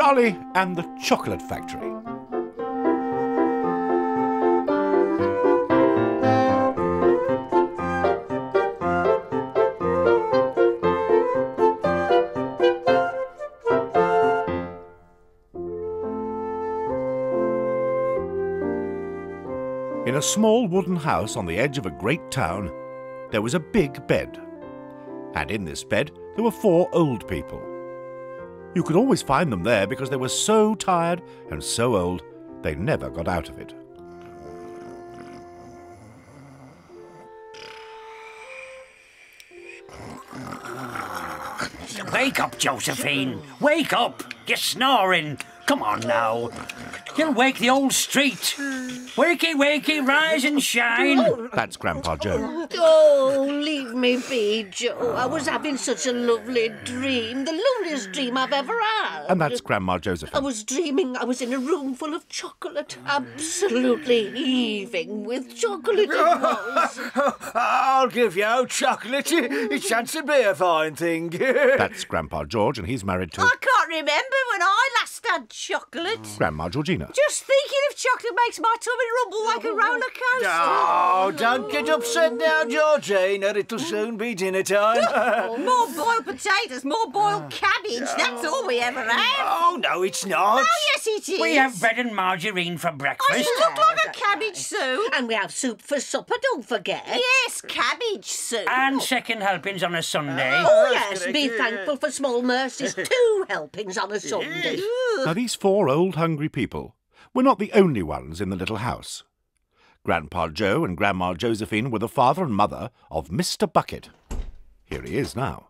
Charlie and the Chocolate Factory. In a small wooden house on the edge of a great town, there was a big bed. And in this bed, there were 4 old people. You could always find them there because they were so tired and so old, they never got out of it. Wake up, Josephine! Wake up! You're snoring! Come on now. You'll wake the old street. Wakey, wakey, rise and shine. That's Grandpa Joe. Oh, leave me be, Joe. I was having such a lovely dream. The loveliest dream I've ever had. And that's Grandma I Josephine. was dreaming I was in a room full of chocolate. Absolutely heaving with chocolate it was. I'll give you chocolate. It shan't be a fine thing. That's Grandpa George, and he's married to I can't remember when I last had chocolate. Grandma Georgina. Just thinking of chocolate makes my tummy rumble like a roller coaster. Oh, don't get upset now, Georgina. It'll soon be dinner time. More boiled potatoes, more boiled cabbage. That's all we ever have. Oh, no, it's not. Oh, yes, it is. We have bread and margarine for I breakfast. look like a cabbage soup. And we have soup for supper, don't forget. Yes, cabbage soup. And second helpings on a Sunday. Oh, yes, be thankful for small mercies. 2 helpings on a Sunday. Now, these 4 old hungry people were not the only ones in the little house. Grandpa Joe and Grandma Josephine were the father and mother of Mr. Bucket. Here he is now.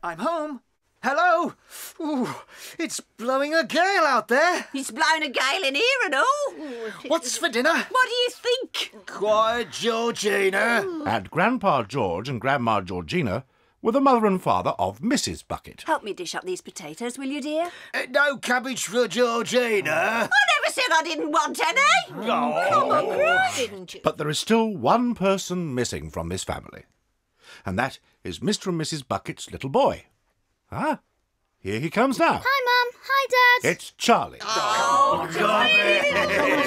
I'm home. Hello. Ooh, it's blowing a gale out there. It's blown a gale in here and all. What's for dinner? What do you think? Quiet, Georgina. And Grandpa George and Grandma Georgina were the mother and father of Mrs. Bucket. Help me dish up these potatoes, will you, dear? No cabbage for Georgina. I never said I didn't want any. Come on, Chris. Didn't you? But there is still one person missing from this family, and that is Mr. and Mrs. Bucket's little boy. Ah, here he comes now. Hi, Mum. Hi, Dad. It's Charlie. Oh, God.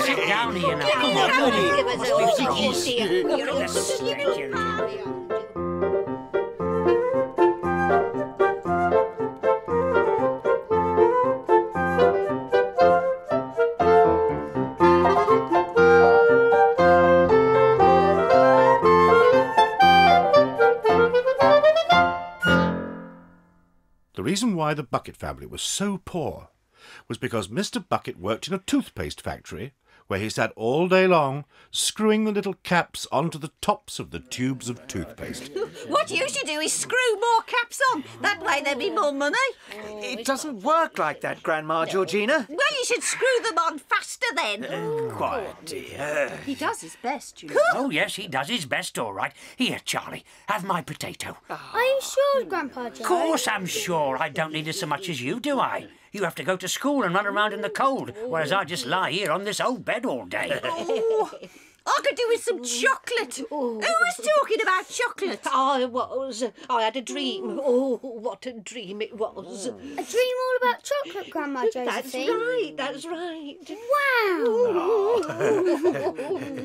Sit down here now. Come on, Give us a oh, dear. Look at the state, you know. The reason why the Bucket family was so poor was because Mr. Bucket worked in a toothpaste factory where he sat all day long screwing the little caps onto the tops of the tubes of toothpaste. What you should do is screw more caps on. That way there'll be more money. It doesn't work like that, Grandma Georgina. Well, you should screw them on faster then. Quiet, dear. He does his best, you know. Oh, yes, he does his best, all right. Here, Charlie, have my potato. Are you sure, Grandpa Joe? Of course I'm sure. I don't need it so much as you, do I? You have to go to school and run around in the cold, whereas I just lie here on this old bed all day. Oh, I could do with some chocolate. Who was talking about chocolate? I was. I had a dream. Oh, what a dream it was. A dream all about chocolate, Grandma Josephine. That's right. Wow.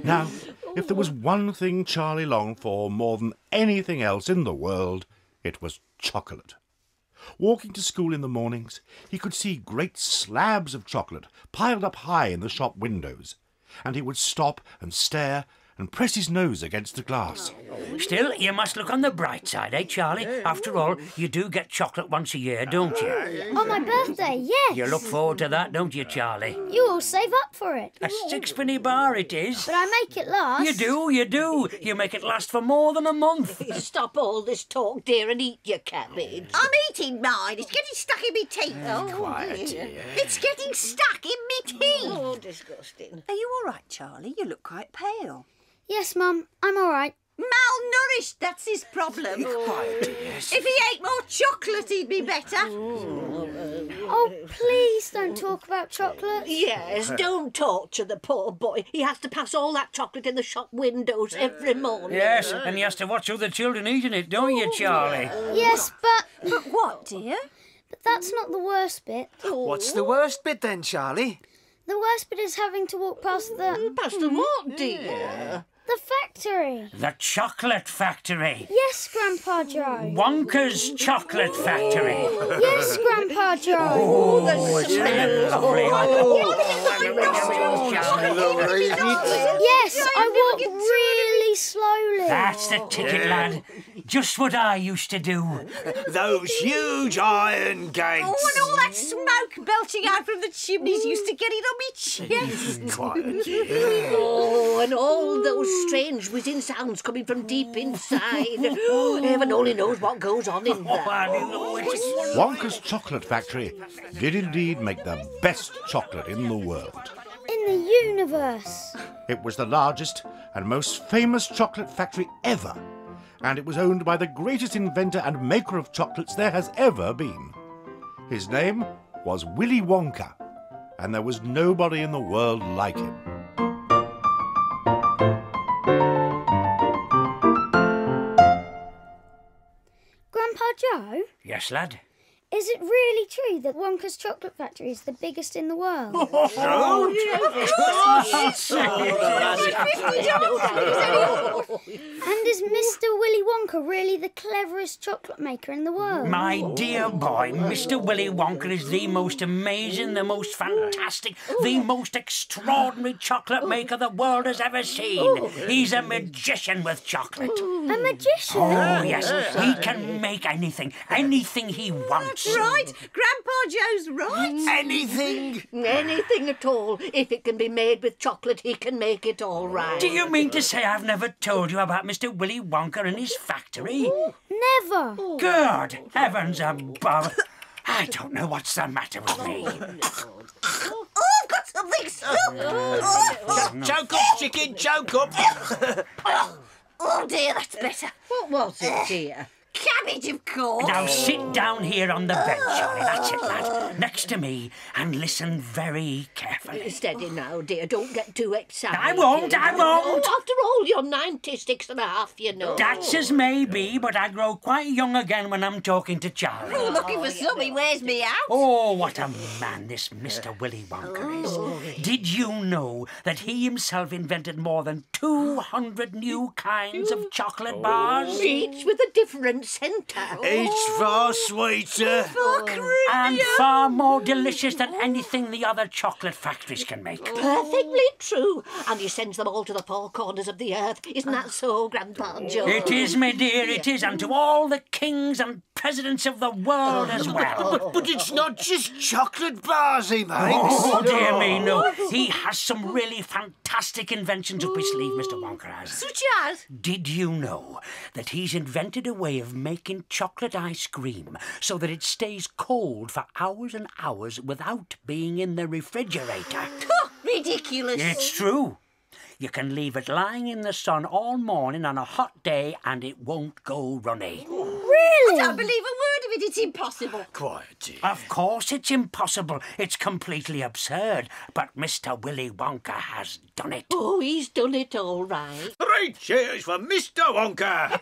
Now, if there was one thing Charlie longed for more than anything else in the world, it was chocolate. Walking to school in the mornings, he could see great slabs of chocolate piled up high in the shop windows, and he would stop and stare and press his nose against the glass. Still, you must look on the bright side, eh, Charlie? After all, you do get chocolate once a year, don't you? On my birthday, yes. You look forward to that, don't you, Charlie? You all save up for it. A 6-penny bar it is. But I make it last. You do, you do. You make it last for more than a month. Stop all this talk, dear, and eat your cabbage. I'm eating mine. It's getting stuck in my teeth. Quiet, dear. It's getting stuck in my teeth. Oh, disgusting. Are you all right, Charlie? You look quite pale. Yes, Mum, I'm all right. Malnourished, that's his problem. Quiet, dear. If he ate more chocolate, he'd be better. Oh, please don't talk about chocolate. Yes, don't torture the poor boy. He has to pass all that chocolate in the shop windows every morning. Yes, and you have to watch other children eating it, don't you, Charlie? Yes, but But what, dear? But that's not the worst bit. What's the worst bit then, Charlie? The worst bit is having to walk past the... Past the what, dear? The factory. The chocolate factory. Yes, Grandpa Joe. Wonka's chocolate factory. Yes, Grandpa Joe. Oh, isn't it lovely? Yes, I walk really slowly. That's the ticket, lad. Just what I used to do. Those huge iron gates. Oh, and all that smoke belching out from the chimneys used to get it on me chest. Quiet. Oh, and all those strange whizzing sounds coming from deep inside. Heaven only knows what goes on in there. Wonka's chocolate factory did indeed make the best chocolate in the world. In the universe. It was the largest and most famous chocolate factory ever, and it was owned by the greatest inventor and maker of chocolates there has ever been. His name was Willy Wonka, and there was nobody in the world like him. Grandpa Joe, Yes, lad? is it really true that Wonka's chocolate factory is the biggest in the world? And is Mr. Willy Wonka really the cleverest chocolate maker in the world? My dear boy, Mr. Willy Wonka is the most amazing, the most fantastic, the most extraordinary chocolate maker the world has ever seen. He's a magician with chocolate. A magician? Oh, yes. He can make anything he wants. That's right. Grandpa Joe's right. Anything? Anything at all. If it can be made with chocolate, he can make it all right. Do you mean to say I've never told you about Mr. Willy Wonka and his factory? Never. Good heavens above. I don't know what's the matter with me. Oh, I've got something. Choke up, chicken, choke up. Oh, dear, that's better. What was it, dear? Cabbage, of course. Now sit down here on the bed, Charlie. That's it, lad. Next to me, and listen very carefully. Steady now, dear. Don't get too excited. I won't. Oh, after all, you're 96 and a half, you know. That's as may be, but I grow quite young again when I'm talking to Charlie. Oh, looking for something wears me out. Oh, what a man this Mr. Willy Wonka is. Did you know that he himself invented more than 200 new kinds of chocolate bars? Each with a different centre. Each far sweeter. And far more delicious than anything the other chocolate factories can make. Perfectly true. And he sends them all to the four corners of the earth. Isn't that so, Grandpa Joe? It is, my dear, it is, and to all the kings and presidents of the world as well. But it's not just chocolate bars he makes. Oh, dear me, no. He has some really fantastic inventions up his sleeve, Mr. Wonka has. Such as? Did you know that he's invented a way of making chocolate ice cream so that it stays cold for hours and hours without being in the refrigerator? Ridiculous. It's true. You can leave it lying in the sun all morning on a hot day and it won't go runny. Really? I don't believe a word of it. It's impossible. Quiet, dear. Of course it's impossible. It's completely absurd. But Mr. Willy Wonka has done it. Oh, he's done it all right. 3 cheers for Mr. Wonka.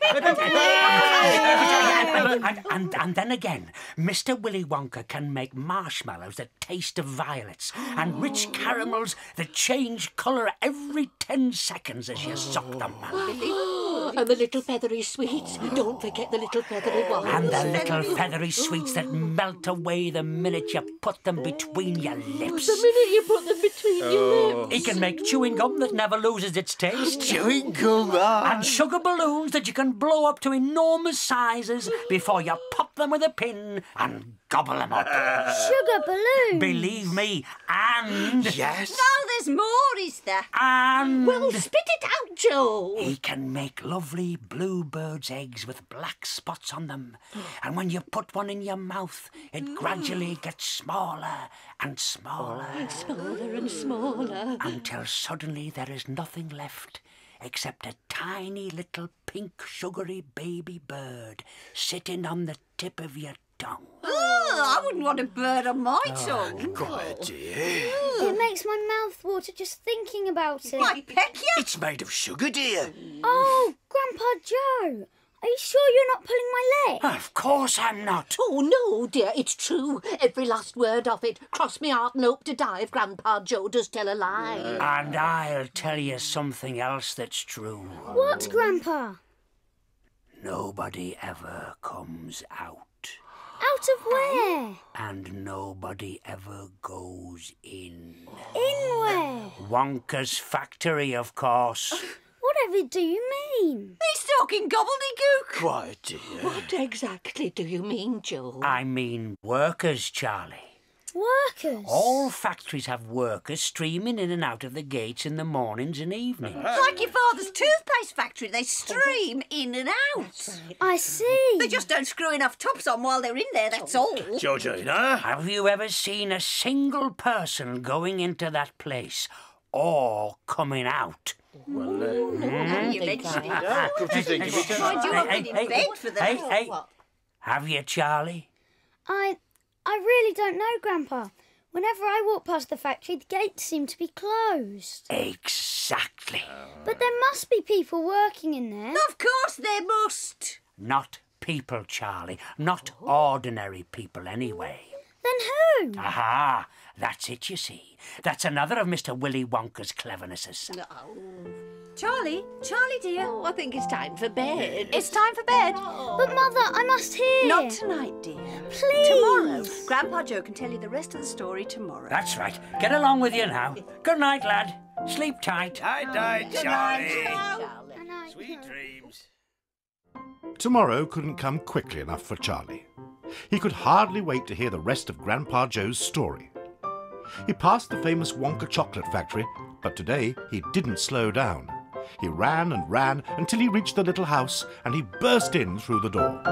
And then again, Mr. Willy Wonka can make marshmallows that taste of violets and rich caramels that change colour every 10 seconds as you suck them. And the little feathery sweets. Don't forget the little feathery ones. And the little feathery sweets that melt away the minute you put them between your lips. The minute you put them between your lips. He can make chewing gum that never loses its taste. Chewing gum. And sugar balloons that you can blow up to enormous sizes before you pop them with a pin and gobble them up. Sugar balloons. Believe me, and... Yes. No, there's more, is there? And... Well, spit it out, Joe. he can make lovely bluebird's eggs with black spots on them. And when you put one in your mouth, it gradually gets smaller and smaller. Smaller and smaller. Until suddenly there is nothing left except a tiny little pink sugary baby bird sitting on the tip of your tongue. Oh, I wouldn't want a bird on my tongue. Quiet, dear. It makes my mouth water just thinking about it. Might peck you. It's made of sugar, dear. Oh, Grandpa Joe, Are you sure you're not pulling my leg? Of course I'm not. Oh, no, dear, it's true. Every last word of it. Cross me heart and hope to die if Grandpa Joe does tell a lie. And I'll tell you something else that's true. What, Grandpa? Nobody ever comes out. Out of where? And nobody ever goes in. In where? Wonka's factory, of course. Whatever do you mean? He's talking gobbledygook. Quiet, dear. What exactly do you mean, Joe? I mean workers, Charlie. Workers? All factories have workers streaming in and out of the gates in the mornings and evenings. Like your father's toothpaste factory, they stream in and out. I see. They just don't screw enough tops on while they're in there, that's all. Georgina? Have you ever seen a single person going into that place or coming out? You mentioned it. What do you think of it? Mind you, I've been in bed for that. Hey. Have you, Charlie? I really don't know, Grandpa. Whenever I walk past the factory, the gates seem to be closed. Exactly. But there must be people working in there. Of course there must. Not people, Charlie. Not ordinary people, anyway. Then who? Aha! That's it, you see. That's another of Mr. Willy Wonka's clevernesses. Charlie, dear. Oh, I think it's time for bed. It's time for bed. But, Mother, I must hear. Not tonight, dear. Please. Tomorrow. Grandpa Joe can tell you the rest of the story tomorrow. That's right. Get along with you now. Good night, lad. Sleep tight. Night, Charlie. Good night. Sweet dreams. Tomorrow couldn't come quickly enough for Charlie. He could hardly wait to hear the rest of Grandpa Joe's story. He passed the famous Wonka chocolate factory, but today he didn't slow down. He ran and ran until he reached the little house, and he burst in through the door.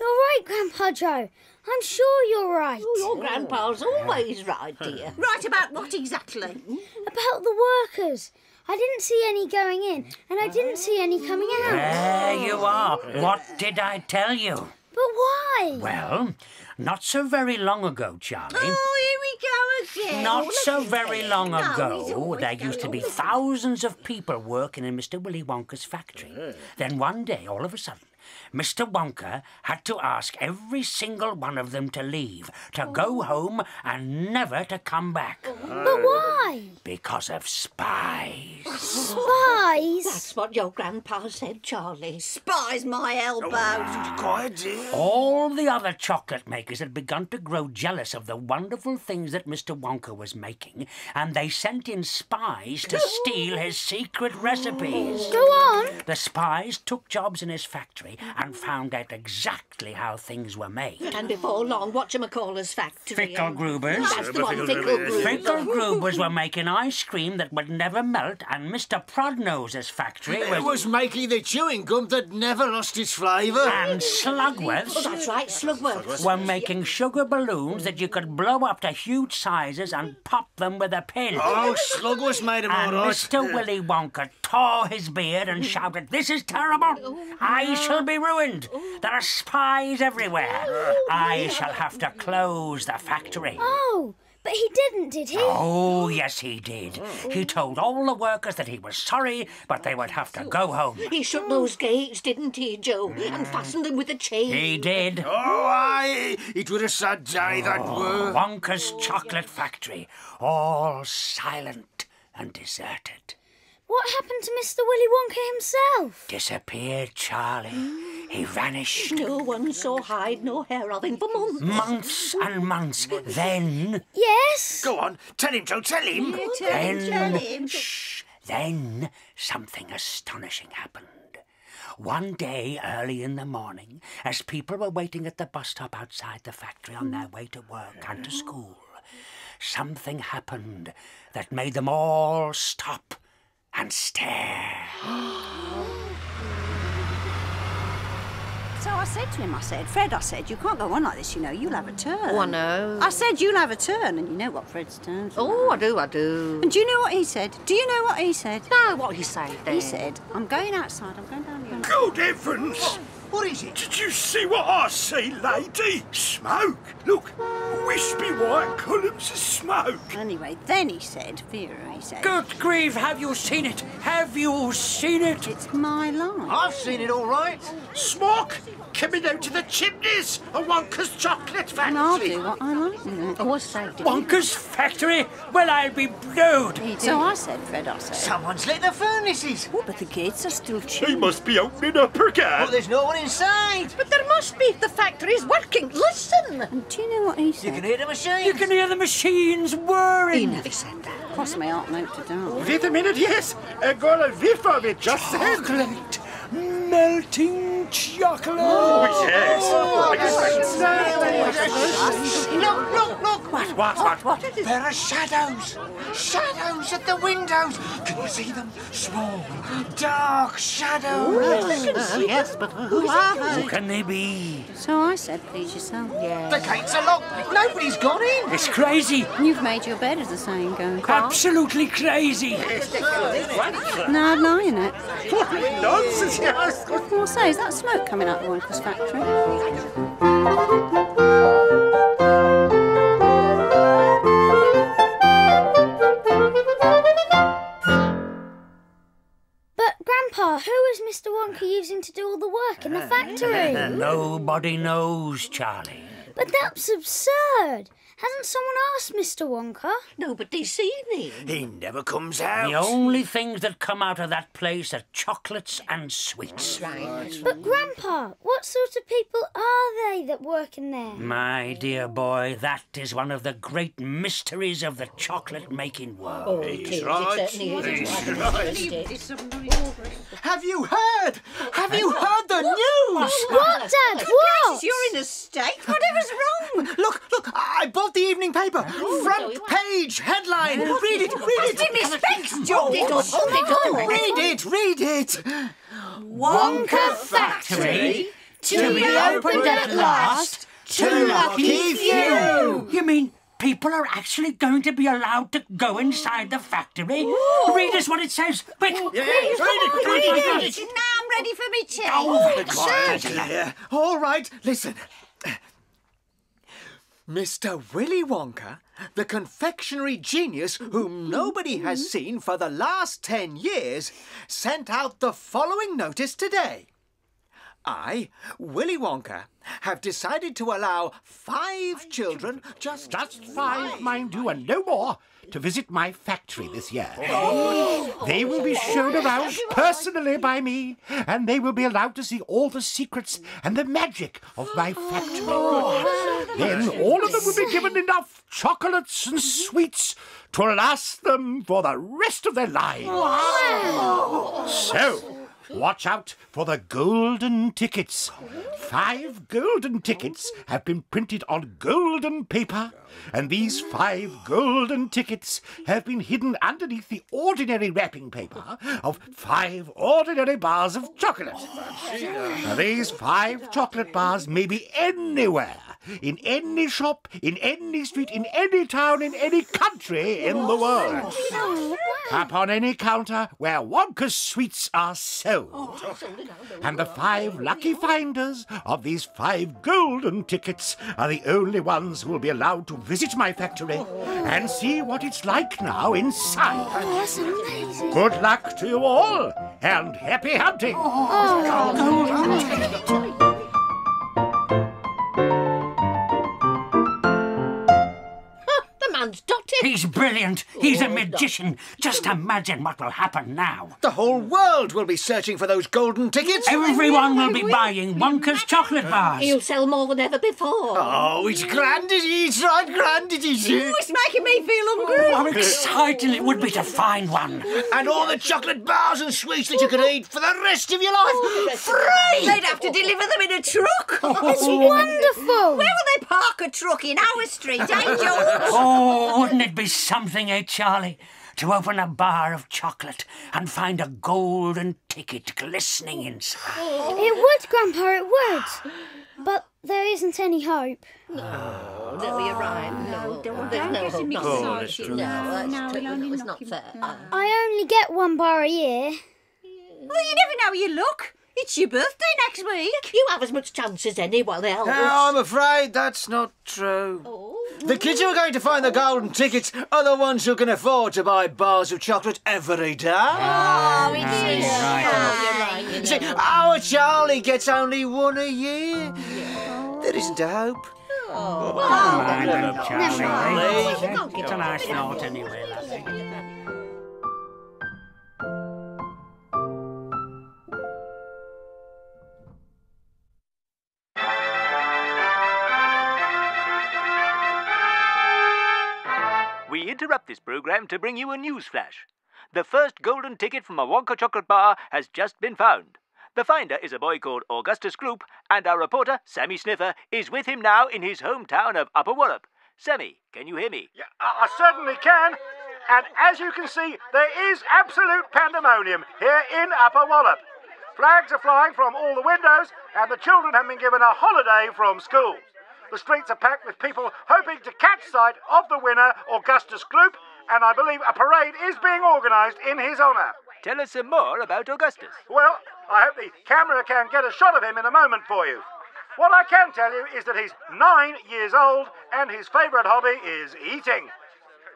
You're right, Grandpa Joe. I'm sure you're right. Oh, your grandpa's always right, dear. Right about what exactly? About the workers. I didn't see any going in, and I didn't see any coming out. There you are. What did I tell you? But why? Well, not so very long ago, Charlie. Oh, here we go again. Not so very long No, he's ago, always there used to be thousands of people working in Mr. Willy Wonka's factory. Then one day, all of a sudden, Mr. Wonka had to ask every single one of them to leave, to go home and never to come back. But why? Because of spies. Spies? That's what your grandpa said, Charlie. Spies my elbows. Quiet, dear. All the other chocolate makers had begun to grow jealous of the wonderful things that Mr. Wonka was making, and they sent in spies to steal his secret recipes. Go on. The spies took jobs in his factory and found out exactly how things were made. And before long, whatchamacallers factory. Fickelgrubers. That's the one, Fickelgrubers. Fickelgrubers were making ice cream that would never melt, and Mr. Prodnose's factory It was making the chewing gum that never lost its flavour. and Slugworth's Oh, that's right, Slugworth. were making sugar balloons that you could blow up to huge sizes and pop them with a pin. Oh, Slugworth made 'em all And right. Mr. Willy Wonka tore his beard and shouted, "This is terrible! I shall be ruined! There are spies everywhere! I shall have to close the factory!" Oh, but he didn't, did he? Oh, yes, he did. He told all the workers that he was sorry, but they would have to go home. He shut those gates, didn't he, Joe? And fastened them with a chain. He did. Oh, aye. It were a sad day, that were. Wonka's chocolate factory, all silent and deserted. What happened to Mr. Willy Wonka himself? Disappeared, Charlie. He vanished. No one saw hide nor hair of him for months. Months and months. Then... Yes? Go on, tell him, Joe, tell him. Tell him. Shh. Then something astonishing happened. One day, early in the morning, as people were waiting at the bus stop outside the factory on their way to work and to school, something happened that made them all stop and stare. So I said to him, Fred, you can't go on like this, you know, you'll have a turn. Oh, I know. I said, you'll have a turn, and you know what Fred's turns are. Oh, I do. And do you know what he said? Do you know what he said? No, what he said then? He said, I'm going outside, I'm going down the Good heavens! What is it? Did you see what I see, lady? Smoke. Look, wispy white columns of smoke. Anyway, then he said, Vera, he said... Good grief, have you seen it? Have you seen it? It's my life. I've seen it all right. Smoke coming out of the chimneys of Wonka's chocolate factory. And I'll do what I like with it. Oh, I saved it. Wonka's factory? Well, I'll be blowed. So I said, Fred, I said... Someone's lit the furnaces. Oh, but the kids are still He chewing. must be opening up again. But there's no one inside. But there must be. The factory's working. Listen. And do you know what he You said? can hear the machine. You can hear the machines whirring. He never said that. Cross my heart note to Dahl. Wait a minute, yes. I got a whiff of it just then. Chocolate. Melting chocolate. Oh, yes. Look. What? There are shadows. Shadows at the windows. Can you see them? Small, dark shadows. Yes, but who are they? Who can they be? So I said, please yourself. The gates are locked. Nobody's gone in. It's crazy. You've made your bed, as the saying goes. Absolutely crazy. No, I'm lying it. Nonsense, yes. What I say, is that smoke coming out of Wonka's factory? But, Grandpa, who is Mr. Wonka using to do all the work in the factory? Nobody knows, Charlie. But that's absurd. Hasn't someone asked Mr. Wonka? Nobody's seen him. He never comes out. The only things that come out of that place are chocolates and sweets. Right. But, Grandpa, what sort of people are they that work in there? My dear boy, that is one of the great mysteries of the chocolate-making world. Oh, he's right. It certainly is. Have you heard? Have you heard the news? What, Dad? What? You're in a state. Whatever's wrong? Look, I bought the evening paper. Front page headline. Read it. Give me specs, George. Read it. Wonka Factory, to be opened at last, to lucky few. You mean people are actually going to be allowed to go inside the factory? Read us what it says. Quick. Now I'm ready for me tea. All right, listen. Mr. Willy Wonka, the confectionery genius whom nobody has seen for the last 10 years, sent out the following notice today. I, Willy Wonka, have decided to allow 5 children, just 5, mind you, and no more, to visit my factory this year. They will be shown around personally by me, and they will be allowed to see all the secrets and the magic of my factory. Then all of them will be given enough chocolates and sweets to last them for the rest of their lives. So, watch out for the golden tickets. 5 golden tickets have been printed on golden paper, and these 5 golden tickets have been hidden underneath the ordinary wrapping paper of 5 ordinary bars of chocolate. Now, these 5 chocolate bars may be anywhere, in any shop, in any street, in any town, in any country in the world. Up on any counter where Wonka's sweets are sold. And the 5 lucky finders of these 5 golden tickets are the only ones who will be allowed to visit my factory and see what it's like now inside. That's amazing. Good luck to you all, and happy hunting! The man's dotted. He's brilliant. He's a magician. Just imagine what will happen now. the whole world will be searching for those golden tickets. Everyone will be buying Wonka's chocolate bars. He'll sell more than ever before. Oh, it's grand it is, right grand it is. It's making me feel hungry. How exciting it would be to find one. And all the chocolate bars and sweets that you could eat for the rest of your life. Free! They'd have to deliver them in a truck. It's wonderful. Where will they park a truck in our street, eh, George? Oh, wouldn't it be something, eh, Charlie? To open a bar of chocolate and find a golden ticket glistening inside. It would, Grandpa, it would. But there isn't any hope. No, you're right. No, don't there's no get hope. me Not excited. that's true. No, we'll only it's knock not him fair. down. I only get 1 bar a year. Well, you never know how you look. It's your birthday next week. You have as much chance as anyone else. I'm afraid that's not true. The kids who are going to find the golden tickets are the ones who can afford to buy bars of chocolate every day. Oh, it is. You're right. See, our Charlie gets only one a year. There isn't a hope. Mind you, Charlie. It's a nice note anyway, lassie. We interrupt this programme to bring you a news flash. The first golden ticket from a Wonka chocolate bar has just been found. The finder is a boy called Augustus Gloop, and our reporter, Sammy Sniffer, is with him now in his hometown of Upper Wallop. Sammy, can you hear me? Yeah, I certainly can. And as you can see, there is absolute pandemonium here in Upper Wallop. Flags are flying from all the windows, and the children have been given a holiday from school. The streets are packed with people hoping to catch sight of the winner, Augustus Gloop, and I believe a parade is being organised in his honour. Tell us some more about Augustus. Well, I hope the camera can get a shot of him in a moment for you. What I can tell you is that he's 9 years old, and his favourite hobby is eating.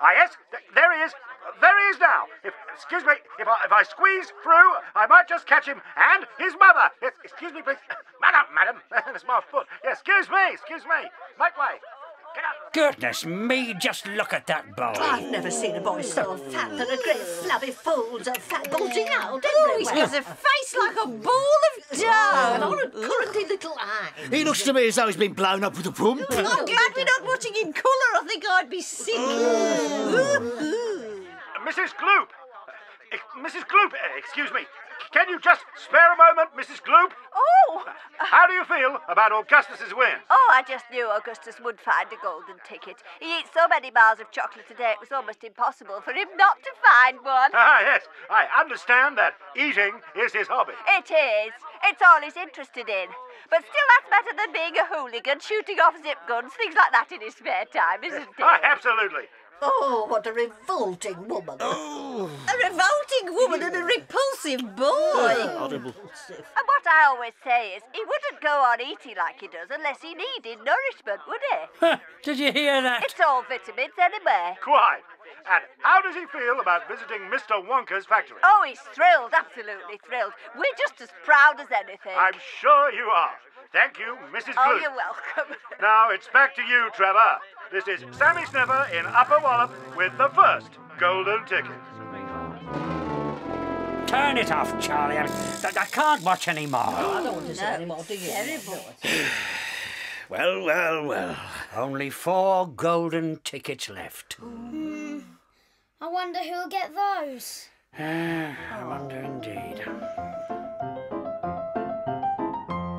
Ah, yes, there he is. There he is now. Excuse me, if I squeeze through, I might just catch him and his mother. Yes, excuse me, please. Madam, that's my foot. Yes, excuse me. Make way. Get up. Goodness me, just look at that boy. I've never seen a boy so fat that a great flabby folds of fat bulging out Oh, he's everywhere. got a face like a ball of dough. And all currantly little eyes. He looks to me as though he's been blown up with a pump. I'm glad we're not watching in colour. I think I'd be sick. Mrs. Gloop. Mrs. Gloop, excuse me. Can you just spare a moment, Mrs. Gloop? Oh! How do you feel about Augustus's win? Oh, I just knew Augustus would find a golden ticket. He eats so many bars of chocolate a day it was almost impossible for him not to find one. Ah, yes. I understand that eating is his hobby. It is. It's all he's interested in. But still, that's better than being a hooligan, shooting off zip guns, things like that in his spare time, isn't it? Ah, absolutely. Oh, what a revolting woman. A revolting woman and a repulsive boy. And what I always say is, he wouldn't go on eating like he does unless he needed nourishment, would he? Did you hear that? It's all vitamins anyway. Quite. And how does he feel about visiting Mr. Wonka's factory? Oh, he's thrilled, absolutely thrilled. We're just as proud as anything. I'm sure you are. Thank you, Mrs. Oh, Gloop. you're welcome. Now it's back to you, Trevor. This is Sammy Sniffer in Upper Wallop with the first golden ticket. Turn it off, Charlie. I can't watch any more. I don't want to say any more, do you? Well. Only 4 golden tickets left. I wonder who'll get those. I wonder indeed.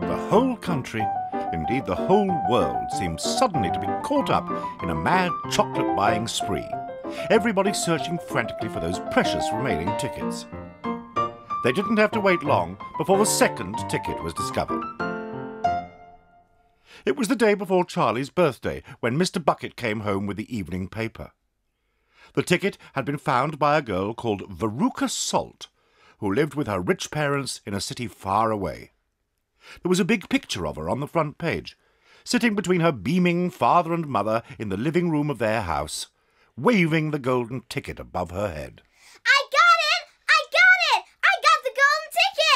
The whole country, indeed the whole world, seemed suddenly to be caught up in a mad chocolate-buying spree. Everybody searching frantically for those precious remaining tickets. They didn't have to wait long before the second ticket was discovered. It was the day before Charlie's birthday when Mr. Bucket came home with the evening paper. The ticket had been found by a girl called Veruca Salt, who lived with her rich parents in a city far away. There was a big picture of her on the front page, sitting between her beaming father and mother in the living room of their house, waving the golden ticket above her head.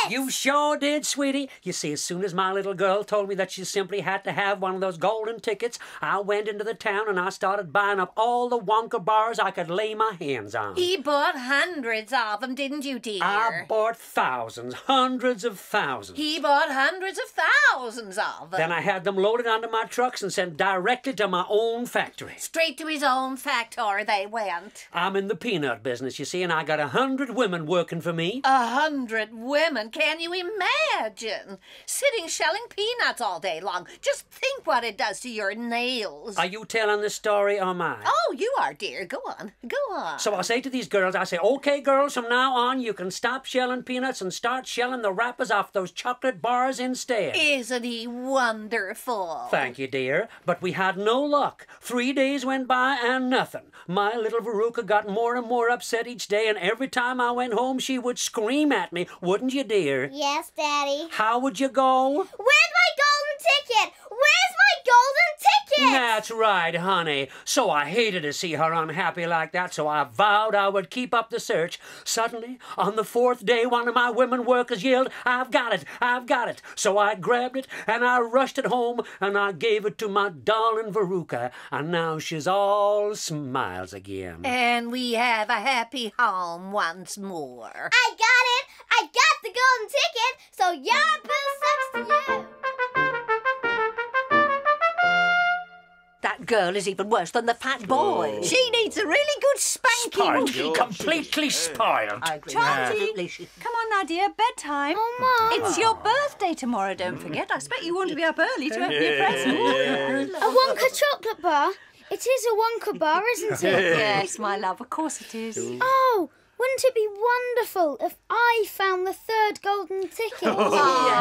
You sure did, sweetie. You see, as soon as my little girl told me that she simply had to have one of those golden tickets, I went into the town and I started buying up all the Wonka bars I could lay my hands on. He bought hundreds of them, didn't you, dear? I bought thousands, hundreds of thousands. He bought hundreds of thousands of them. Then I had them loaded onto my trucks and sent directly to my own factory. Straight to his own factory they went. I'm in the peanut business, you see, and I got 100 women working for me. 100 women? Can you imagine? Sitting shelling peanuts all day long. Just think what it does to your nails. Are you telling the story or mine? Oh, you are, dear. Go on. Go on. So I say to these girls, I say, okay, girls, from now on you can stop shelling peanuts and start shelling the wrappers off those chocolate bars instead. Isn't he wonderful? Thank you, dear. But we had no luck. 3 days went by and nothing. My little Veruca got more and more upset each day, and every time I went home she would scream at me. Wouldn't you, dear? dear. Yes, Daddy. How would you go? Where's my golden ticket? Where's my golden ticket? That's right, honey. So I hated to see her unhappy like that, so I vowed I would keep up the search. Suddenly, on the 4th day, one of my women workers yelled, "I've got it, I've got it." So I grabbed it, and I rushed it home, and I gave it to my darling Veruca, and now she's all smiles again. And we have a happy home once more. I got it! I got the golden ticket, so your boo sucks to you. That girl is even worse than the fat boy. She needs a really good spanking. Spoiled. Completely spoiled. Charlie, come on now, dear, bedtime. Oh, Mum. It's your birthday tomorrow, don't forget. I expect you want to be up early to open your present. A Wonka chocolate bar? It is a Wonka bar, isn't it? Yes, my love, of course it is. Oh, wouldn't it be wonderful if I found the 3rd golden ticket?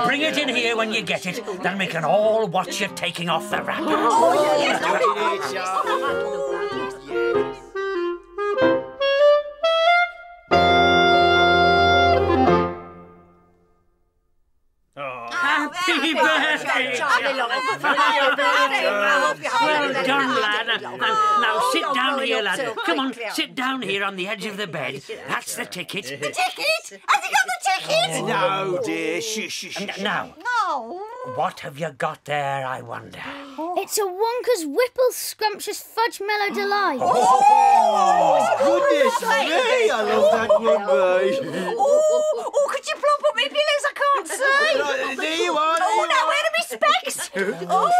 Bring it in here when you get it, then we can all watch you taking off the wrapper. Happy birthday, Charlie! Well done, lad. Now sit down here, lad. Come on, sit down here on the edge of the bed. That's the ticket. The ticket? Has he got the ticket? No, dear. Shh. Now, No. what have you got there, I wonder? It's a Wonka's Whipple Scrumptious Fudge Mellow Delight. Goodness me, I love that one, boy. Oh, could you plump up my pillows? I can't see. There you are. Oh, now where are my specs? Oh,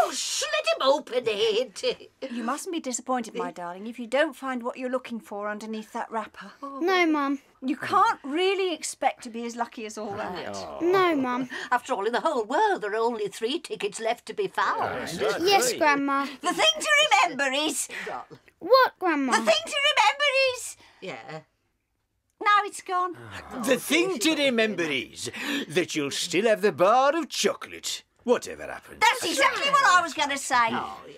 let him open it. You mustn't be disappointed, my darling, if you don't find what you're looking for underneath that wrapper. No, Mum. You can't really expect to be as lucky as all that. No, Mum. After all, in the whole world, there are only 3 tickets left to be found. Yes, Grandma. The thing to remember is... What, Grandma? The thing to remember is... Yeah. Now it's gone. The thing to remember is that you'll still have the bar of chocolate, whatever happens. That's exactly what I was going to say.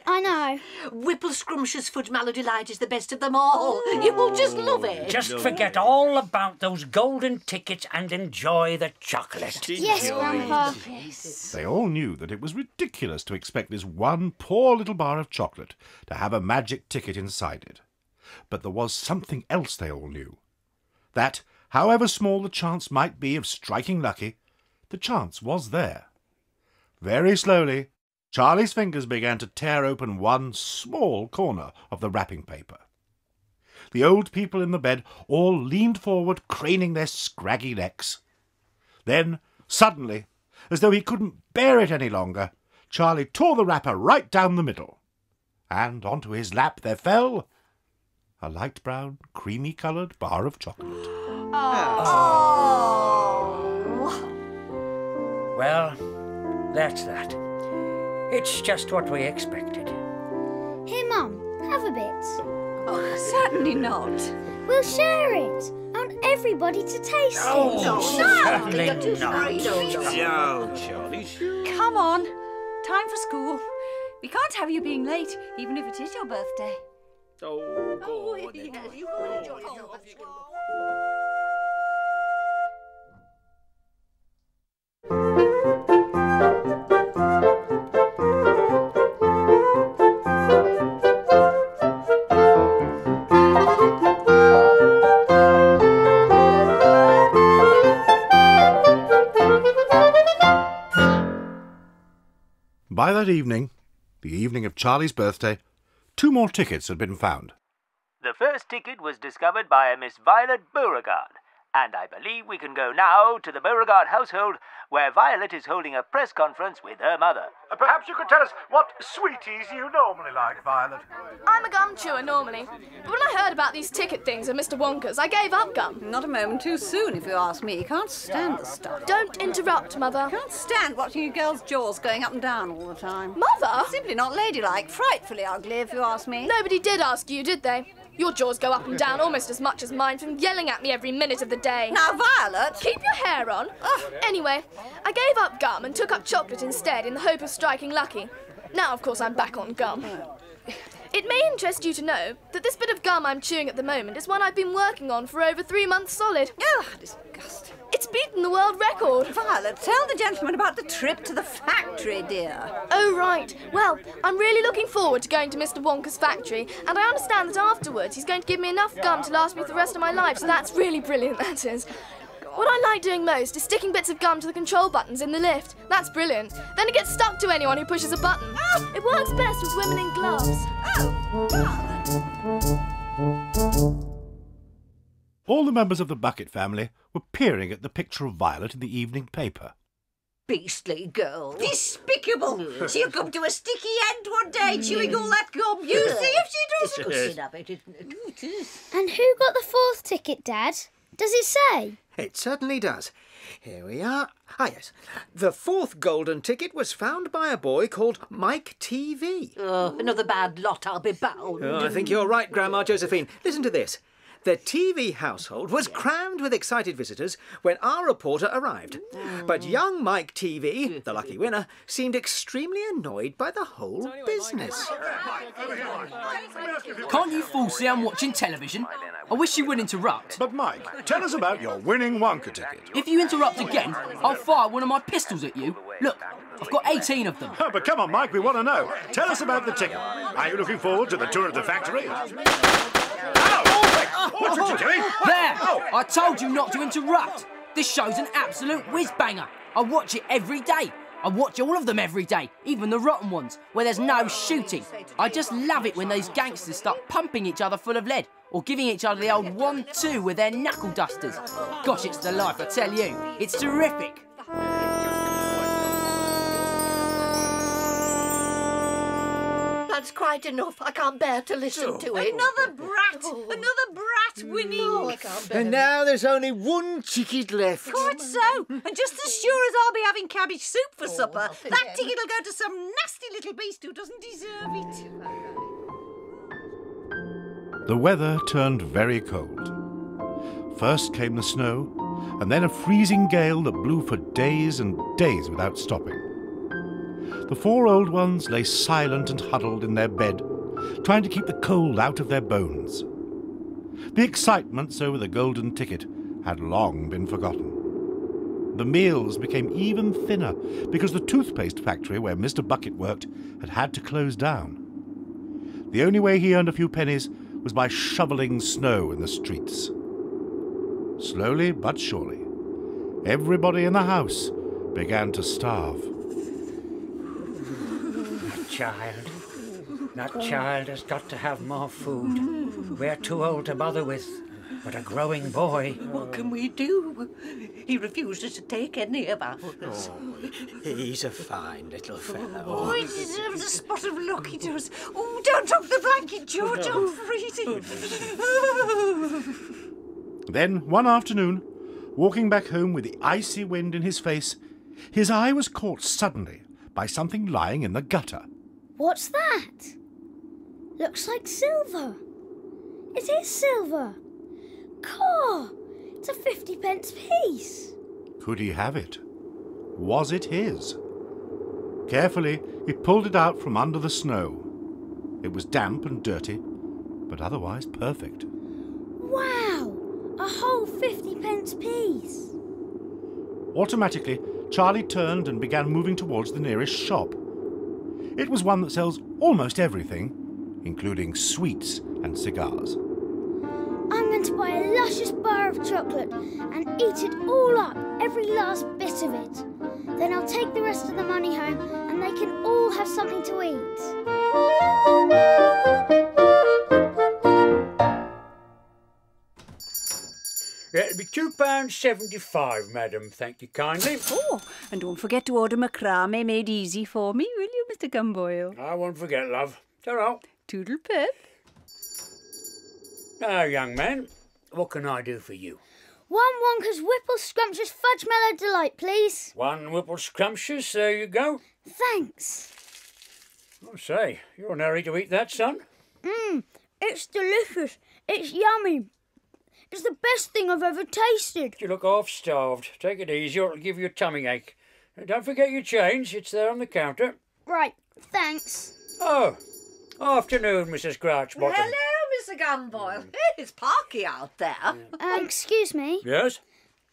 I know. Whipple Scrumptious Fudge Mallow Delight is the best of them all. You will just love it. Just forget all about those golden tickets and enjoy the chocolate. Yes, Grandpa. They all knew that it was ridiculous to expect this one poor little bar of chocolate to have a magic ticket inside it. But there was something else they all knew. That, however small the chance might be of striking lucky, the chance was there. Very slowly, Charlie's fingers began to tear open one small corner of the wrapping paper. The old people in the bed all leaned forward, craning their scraggy necks. Then, suddenly, as though he couldn't bear it any longer, Charlie tore the wrapper right down the middle, and onto his lap there fell a light brown, creamy-coloured bar of chocolate. Well, that's that. It's just what we expected. Here, Mum, have a bit. Oh, certainly not. We'll share it. I want everybody to taste it. Certainly not. No, Charlie. Come on. Time for school. We can't have you being late, even if it is your birthday. Oh, God. By that evening, the evening of Charlie's birthday, 2 more tickets had been found. The first ticket was discovered by a Miss Violet Beauregarde, and I believe we can go now to the Beauregarde household, where Violet is holding a press conference with her mother. Perhaps you could tell us what sweeties you normally like, Violet. I'm a gum chewer normally, but when I heard about these ticket things at Mr. Wonka's, I gave up gum. Not a moment too soon, if you ask me. Can't stand the stuff. Don't interrupt, Mother. Can't stand watching your girl's jaws going up and down all the time. Mother? Simply not ladylike. Frightfully ugly, if you ask me. Nobody did ask you, did they? Your jaws go up and down almost as much as mine from yelling at me every minute of the day. Now, Violet! Keep your hair on. Anyway, I gave up gum and took up chocolate instead in the hope of striking lucky. Now, of course, I'm back on gum. It may interest you to know that this bit of gum I'm chewing at the moment is one I've been working on for over 3 months solid. Oh, disgusting. It's It's beaten the world record. Violet, tell the gentleman about the trip to the factory, dear. Oh, right. Well, I'm really looking forward to going to Mr. Wonka's factory, and I understand that afterwards he's going to give me enough gum to last me for the rest of my life, so that's really brilliant, that is. What I like doing most is sticking bits of gum to the control buttons in the lift. That's brilliant. Then it gets stuck to anyone who pushes a button. It works best with women in gloves. All the members of the Bucket family were peering at the picture of Violet in the evening paper. Beastly girl. Despicable. She'll come to a sticky end one day, chewing all that gum. You see if she doesn't. Disgusting habit, isn't it? And who got the fourth ticket, Dad? Does it say? It certainly does. Here we are. Ah, yes. The fourth golden ticket was found by a boy called Mike Teavee. Oh, another bad lot, I'll be bound. Oh, I think you're right, Grandma Josephine. Listen to this. The Teavee household was crammed with excited visitors when our reporter arrived. But young Mike Teavee, the lucky winner, seemed extremely annoyed by the whole business. Can't you fools see I'm watching television? I wish you wouldn't interrupt. But Mike, tell us about your winning Wonka ticket. If you interrupt again, I'll fire one of my pistols at you. Look, I've got 18 of them. Oh, but come on, Mike, we want to know. Tell us about the ticket. Are you looking forward to the tour of the factory? What's it doing? There! I told you not to interrupt. This show's an absolute whiz-banger. I watch it every day. I watch all of them every day, even the rotten ones, where there's no shooting. I just love it when those gangsters start pumping each other full of lead or giving each other the old 1-2 with their knuckle dusters. Gosh, it's the life, I tell you. It's terrific. That's quite enough. I can't bear to listen to it. Another brat! Another brat winning! Oh, I can't bear And now there's only one ticket left. Quite so. And just as sure as I'll be having cabbage soup for supper, that ticket will go to some nasty little beast who doesn't deserve it. The weather turned very cold. First came the snow, and then a freezing gale that blew for days and days without stopping. The four old ones lay silent and huddled in their bed, trying to keep the cold out of their bones. The excitements over the golden ticket had long been forgotten. The meals became even thinner because the toothpaste factory where Mr. Bucket worked had had to close down. The only way he earned a few pennies was by shoveling snow in the streets. Slowly but surely, everybody in the house began to starve. That child has got to have more food. We're too old to bother with, but a growing boy. What can we do? He refuses to take any of ours. Oh, he's a fine little fellow. Oh, he deserves a spot of luck, he does. Oh, don't drop the blanket, George. I'm freezing. Then, one afternoon, walking back home with the icy wind in his face, his eye was caught suddenly by something lying in the gutter. What's that? Looks like silver. It is silver. Caw! It's a 50p piece. Could he have it? Was it his? Carefully, he pulled it out from under the snow. It was damp and dirty, but otherwise perfect. Wow! A whole 50p piece. Automatically, Charlie turned and began moving towards the nearest shop. It was one that sells almost everything, including sweets and cigars. I'm going to buy a luscious bar of chocolate and eat it all up, every last bit of it. Then I'll take the rest of the money home and they can all have something to eat. That'll be £2.75, madam. Thank you kindly. Oh, and don't forget to order macrame made easy for me, will you, Mr. Gumboil? I won't forget, love. Ta-ra. Toodle pip. Now, young man, what can I do for you? One Wonka's Whipple Scrumptious Fudge Mellow Delight, please. One Whipple Scrumptious, there you go. Thanks. I say, you're in a hurry to eat that, son? It's delicious. It's yummy. It's the best thing I've ever tasted. You look half-starved. Take it easy or it'll give you a tummy ache. Don't forget your change. It's there on the counter. Right, thanks. Oh, afternoon, Mrs. Crouchbottom. Hello, Mr. Gumboil. It's Parky out there. Excuse me. Yes?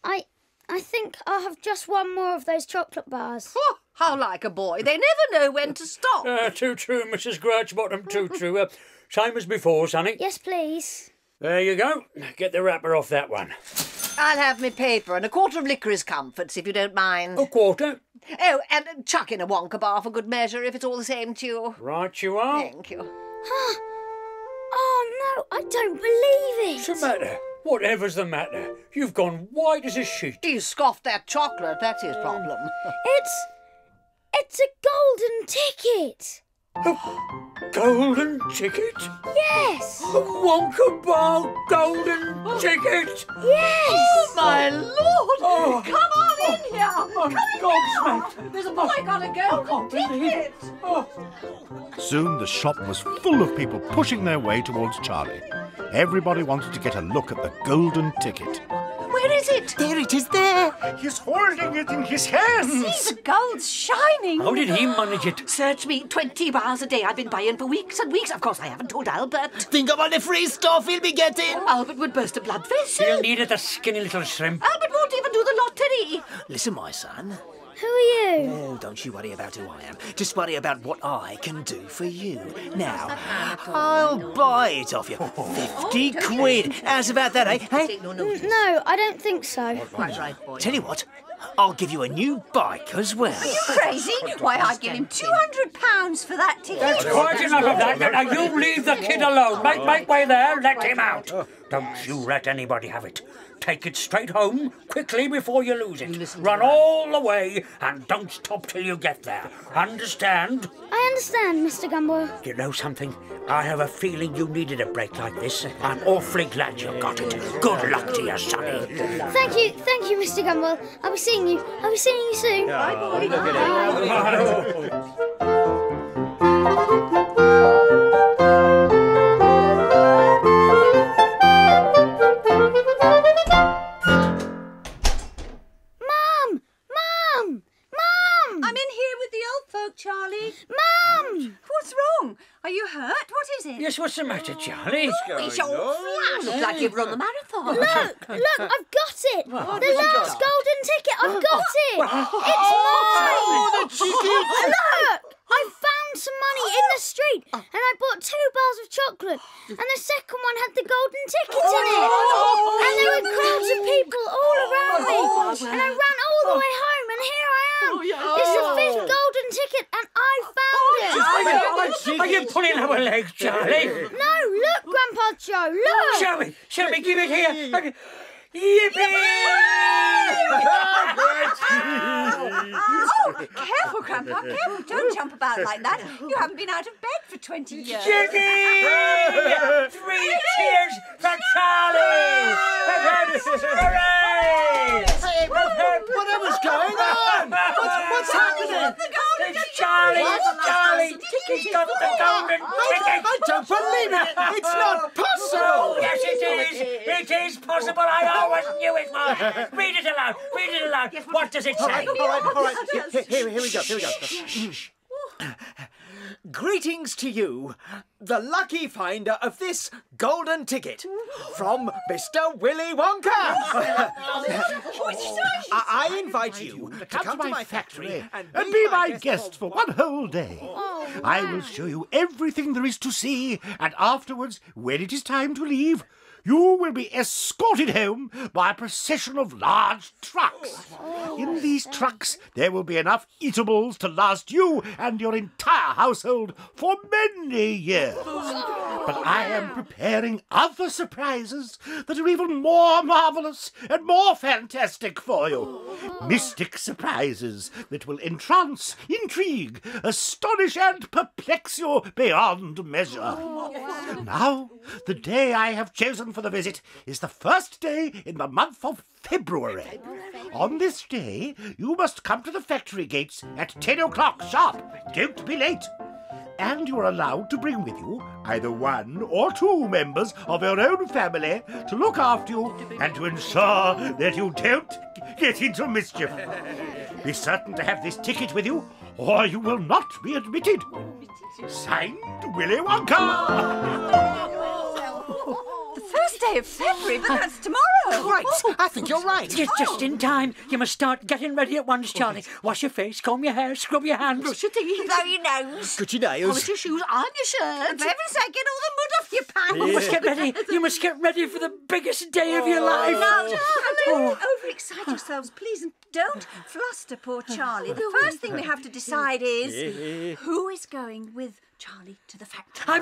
I I think I'll have just one more of those chocolate bars. Oh, how like a boy. They never know when to stop. Too true, Mrs. Grouchbottom, too true. Same as before, Sonny. Yes, please. There you go. Get the wrapper off that one. I'll have me paper and a quarter of licorice comforts, if you don't mind. A quarter? Oh, and chuck in a Wonka bar for good measure, if it's all the same to you. Right you are. Thank you. Oh, no, I don't believe it. What's the matter? Whatever's the matter? You've gone white as a sheet. He scoffed that chocolate, that's his problem. It's a golden ticket. A golden ticket? Yes. A Wonka bar golden ticket? Yes. Oh, my Lord! Oh. Come on in here! I'm gobsmacked. There's a boy got a golden ticket! Soon the shop was full of people pushing their way towards Charlie. Everybody wanted to get a look at the golden ticket. Where is it? There it is there. He's holding it in his hands. See, the gold's shining. How did he manage it? Search me, 20 bars a day I've been buying for weeks and weeks. Of course, I haven't told Albert. Think of all the free stuff he'll be getting. Albert would burst a blood vessel. He'll need it, the skinny little shrimp. Albert won't even do the lottery. Listen, my son. Who are you? Oh, don't you worry about who I am. Just worry about what I can do for you. Now, I'll buy it off you. 50 quid. How's about that, eh? Hey? No, I don't think so. Quite right, boy. Tell you what, I'll give you a new bike as well. Are you crazy? Why, I'd give him £200 for that ticket. That's quite enough of that. Now you leave the kid alone. Make way there. Let him out. Don't you let anybody have it. Take it straight home, quickly, before you lose it. Run all the way, and don't stop till you get there. Understand? I understand, Mr. Gumbel. You know something? I have a feeling you needed a break like this. I'm awfully glad you got it. Good luck to you, sonny. Thank you, Mr. Gumbel. I'll be seeing you soon. Bye, boy. I'm in here with the old folk, Charlie. Mum! What's wrong? Are you hurt? What is it? Yes, what's the matter, Charlie? It's all flat. Look like you've run the marathon. Look, I've got it. The last golden ticket, I've got it. It's mine. Oh, the ticket. Look, I found some money in the street and I bought 2 bars of chocolate and the second one had the golden ticket in it. And there were crowds of people all around me and I ran all the way home and here I am. It's the 5th golden ticket and I found it. Are you pulling our leg, Charlie? No, look, Grandpa Joe, look. Shall we give it here? Yippee! Oh, careful, Grandpa, careful. Don't jump about like that. You haven't been out of bed for 20 years. Jiggy! 3 cheers for Charlie! Hooray! Whatever's going on? What's happening? It's Charlie! It's Charlie! He's got the golden ticket! I don't believe it! It's not possible! Yes, it is! It is possible! I always knew it was! Read it aloud! Read it aloud! What does it say? All right. Here we go. Greetings to you, the lucky finder of this golden ticket, from Mr. Willy Wonka. I invite you to come to my factory and be my guest for one whole day. I will show you everything there is to see, and afterwards, when it is time to leave, you will be escorted home by a procession of large trucks. In these trucks, there will be enough eatables to last you and your entire household for many years. But I am preparing other surprises that are even more marvellous and more fantastic for you. Mystic surprises that will entrance, intrigue, astonish and perplex you beyond measure. Now, the day I have chosen for the visit is the first day in the month of February. On this day, you must come to the factory gates at 10 o'clock sharp. Don't be late. And you are allowed to bring with you either 1 or 2 members of your own family to look after you and to ensure that you don't get into mischief. Be certain to have this ticket with you, or you will not be admitted. Signed, Willy Wonka. The first day of February, but that's tomorrow. Right, I think you're right. You're just in time. You must start getting ready at once, Charlie. Wash your face, comb your hair, scrub your hands. Brush your teeth. Blow your nose. Good your nails. Polish your shoes, iron your shirt. For heaven's sake, get all the mud off your pants. You must get ready. You must get ready for the biggest day of your life. No, don't overexcite yourselves, please, and don't fluster poor Charlie. The first thing we have to decide is who is going with Charlie to the factory. I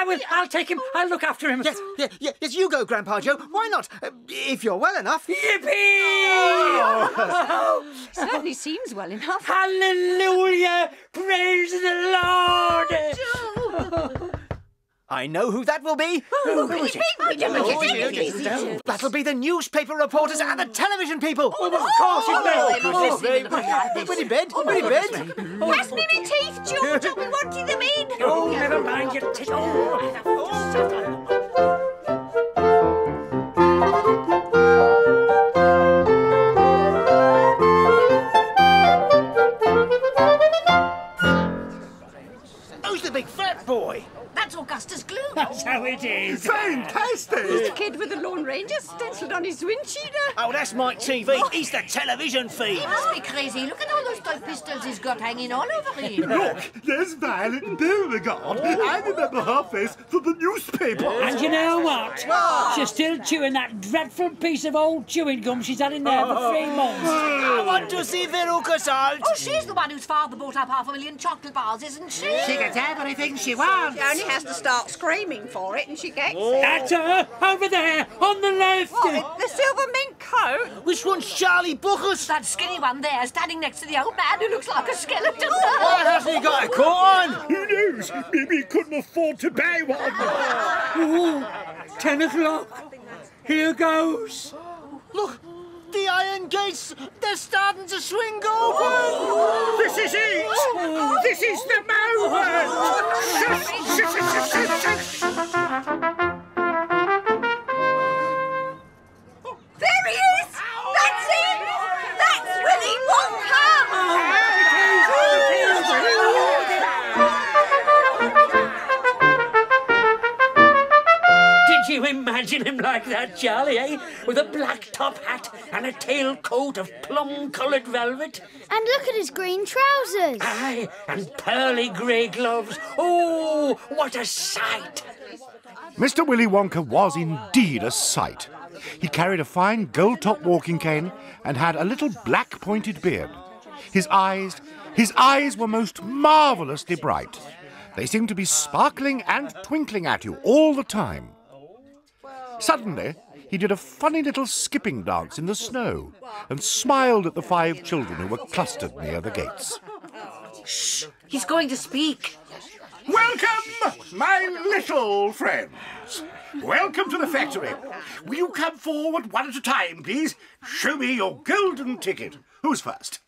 will. I'll take him. I'll look after him. Yes, you go, Grandpa Joe. Why not? If you're well enough. Yippee! Certainly seems well enough. Hallelujah! Praise the Lord! I know who that will be. Who is it? That'll be the newspaper reporters and the television people. Of course it will. We're in bed. Pass me my teeth, George. I'll be wanting them in. Oh, never mind your teeth. Who's the big fat boy? That's Augustus Gloop. That's how it is. Fantastic! He's the kid with the Lone Ranger stenciled on his windshield. Oh, that's my Teavee. He's the television feed. He must be crazy. Look at all those toy pistols he's got hanging all over him. Look, there's Violet Beauregarde. I remember her face from the newspaper. And you know what? She's still chewing that dreadful piece of old chewing gum she's had in there for 3 months. I want to see Veruca's out. Oh, she's the one whose father bought up 500,000 chocolate bars, isn't she? She gets everything she wants. She only has to start screaming for it and she gets That's her, over there, on the left. What, the silver mink coat? Which one's Charlie Booker's? That skinny one there, standing next to the old man who looks like a skeleton. Why hasn't he got a coat on? Who knows? Maybe he couldn't afford to buy one. 10 o'clock. Here goes. Look, the iron gates, they're starting to swing open. This is it! This is the moment! There he is! That's him! That's Willy Wonka! Did you imagine him like that, Charlie, eh? With a black top hat and a tailcoat of plum-coloured velvet. And look at his green trousers. Aye, and pearly grey gloves. Oh, what a sight! Mr. Willy Wonka was indeed a sight. He carried a fine gold-topped walking cane and had a little black-pointed beard. His eyes were most marvellously bright. They seemed to be sparkling and twinkling at you all the time. Suddenly, he did a funny little skipping dance in the snow and smiled at the 5 children who were clustered near the gates. Shh! He's going to speak. Welcome, my little friends. Welcome to the factory. Will you come forward one at a time, please? Show me your golden ticket. Who's first?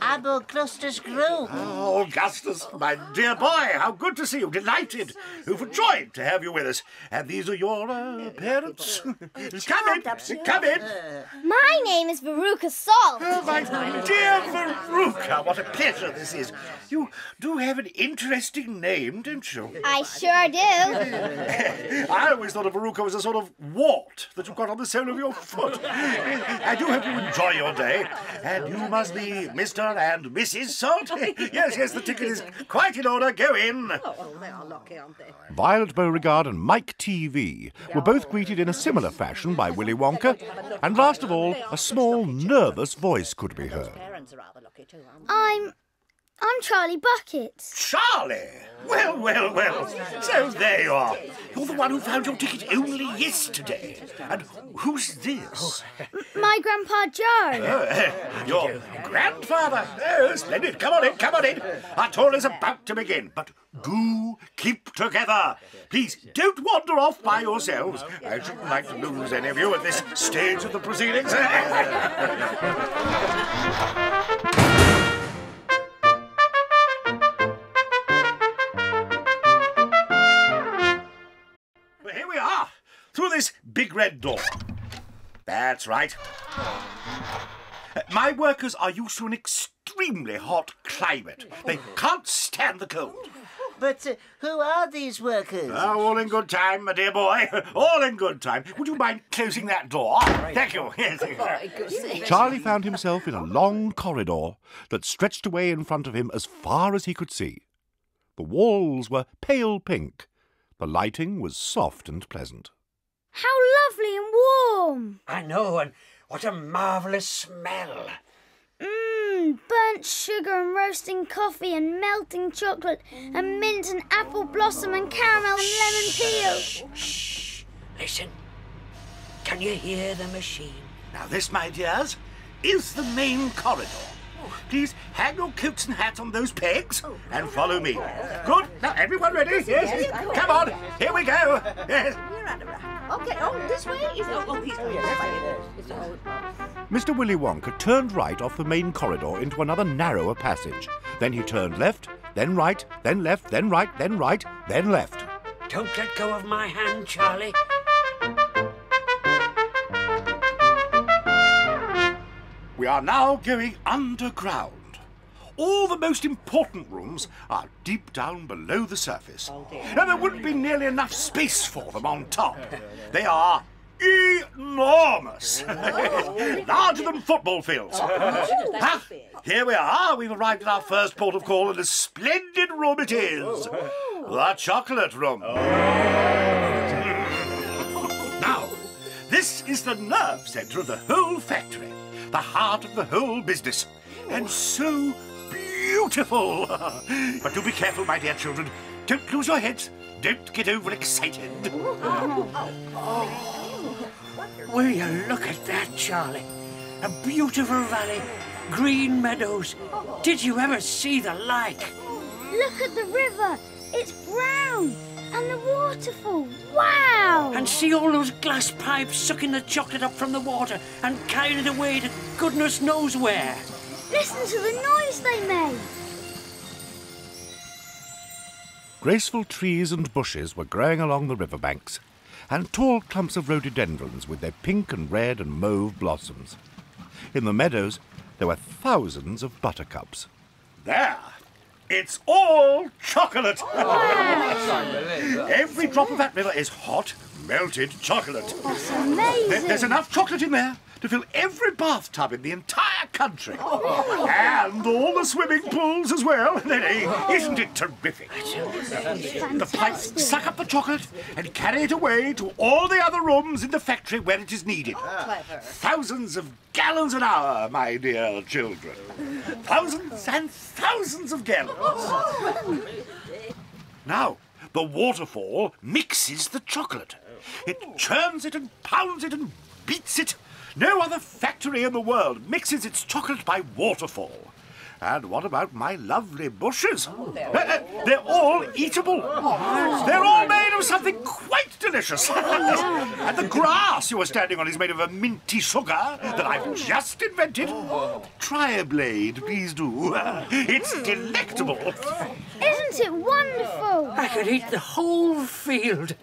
I'm Augustus Gloop. Oh, Augustus, my dear boy, how good to see you. Delighted. Overjoyed to have you with us. And these are your parents. Come in. My name is Veruca Salt. Oh, my dear Veruca, what a pleasure this is. You do have an interesting name, don't you? I sure do. I always thought of Veruca as a sort of wart that you've got on the sole of your foot. I do hope you enjoy your day. And you must be Mr. and Mrs. Salt. Yes, the ticket is quite in order. Go in. Oh, they are lucky, aren't they? Violet Beauregarde and Mike Teavee were both greeted in a similar fashion by Willy Wonka, and last of all, a small, nervous voice could be heard. I'm Charlie Bucket. Charlie? Well. So there you are. You're the one who found your ticket only yesterday. And who's this? My Grandpa Joe. Your grandfather. Oh, splendid. Come on in. Our tour is about to begin. But do keep together. Please don't wander off by yourselves. I shouldn't like to lose any of you at this stage of the proceedings. Here we are, through this big red door. That's right. My workers are used to an extremely hot climate. They can't stand the cold. But who are these workers? Oh, all in good time, my dear boy. All in good time. Would you mind closing that door? Thank you. Yes. Charlie found himself in a long corridor that stretched away in front of him as far as he could see. The walls were pale pink. The lighting was soft and pleasant. How lovely and warm! I know, and what a marvellous smell. Burnt sugar and roasting coffee and melting chocolate and mint and apple blossom and caramel and lemon peel. Shh! Listen. Can you hear the machine? Now this, my dears, is the main corridor. Please hang your coats and hats on those pegs and follow me. Good. Now, everyone ready? Yes. Come on. Here we go. Yes. Okay, this way? Mr. Willy Wonka turned right off the main corridor into another narrower passage. Then he turned left, then right, then left, then right, then right, then left. Don't let go of my hand, Charlie. We are now going underground. All the most important rooms are deep down below the surface. Now, there wouldn't be nearly enough space for them on top. They are enormous. Larger than football fields. Here we are. We've arrived at our first port of call, and a splendid room it is. The chocolate room. Now, this is the nerve centre of the whole factory. The heart of the whole business. And so beautiful. But do be careful, my dear children. Don't lose your heads. Don't get overexcited. Will you look at that, Charlie? A beautiful valley, green meadows. Did you ever see the like? Look at the river. It's brown. And the waterfall. Wow! And see all those glass pipes sucking the chocolate up from the water and carrying it away to goodness knows where. Listen to the noise they made. Graceful trees and bushes were growing along the riverbanks, and tall clumps of rhododendrons with their pink and red and mauve blossoms. In the meadows, there were thousands of buttercups. There! It's all chocolate! Every drop of that river is hot, melted chocolate. That's amazing. There's enough chocolate in there to fill every bathtub in the entire country. And all the swimming pools as well. Isn't it terrific? The pipes suck up the chocolate and carry it away to all the other rooms in the factory where it is needed. Thousands of gallons an hour, my dear children. Thousands and thousands of gallons. Now, the waterfall mixes the chocolate. It churns it and pounds it and beats it. No other factory in the world mixes its chocolate by waterfall. And what about my lovely bushes? They're all eatable. They're all made of something quite delicious. And the grass you are standing on is made of a minty sugar that I've just invented. Try a blade, please do. It's delectable. Isn't it wonderful? I could eat the whole field.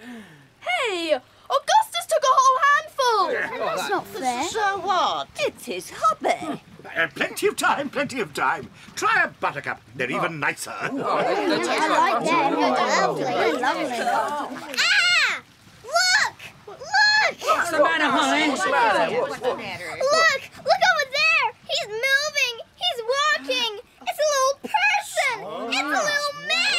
Hey! Augustus took a whole handful! That's not fair. So what? It's his hobby. Plenty of time, plenty of time. Try a buttercup. They're even nicer. I like them. They're lovely. Ah! Look! What's the matter, honey? Look over there. He's moving. He's walking. It's a little person. It's a little man.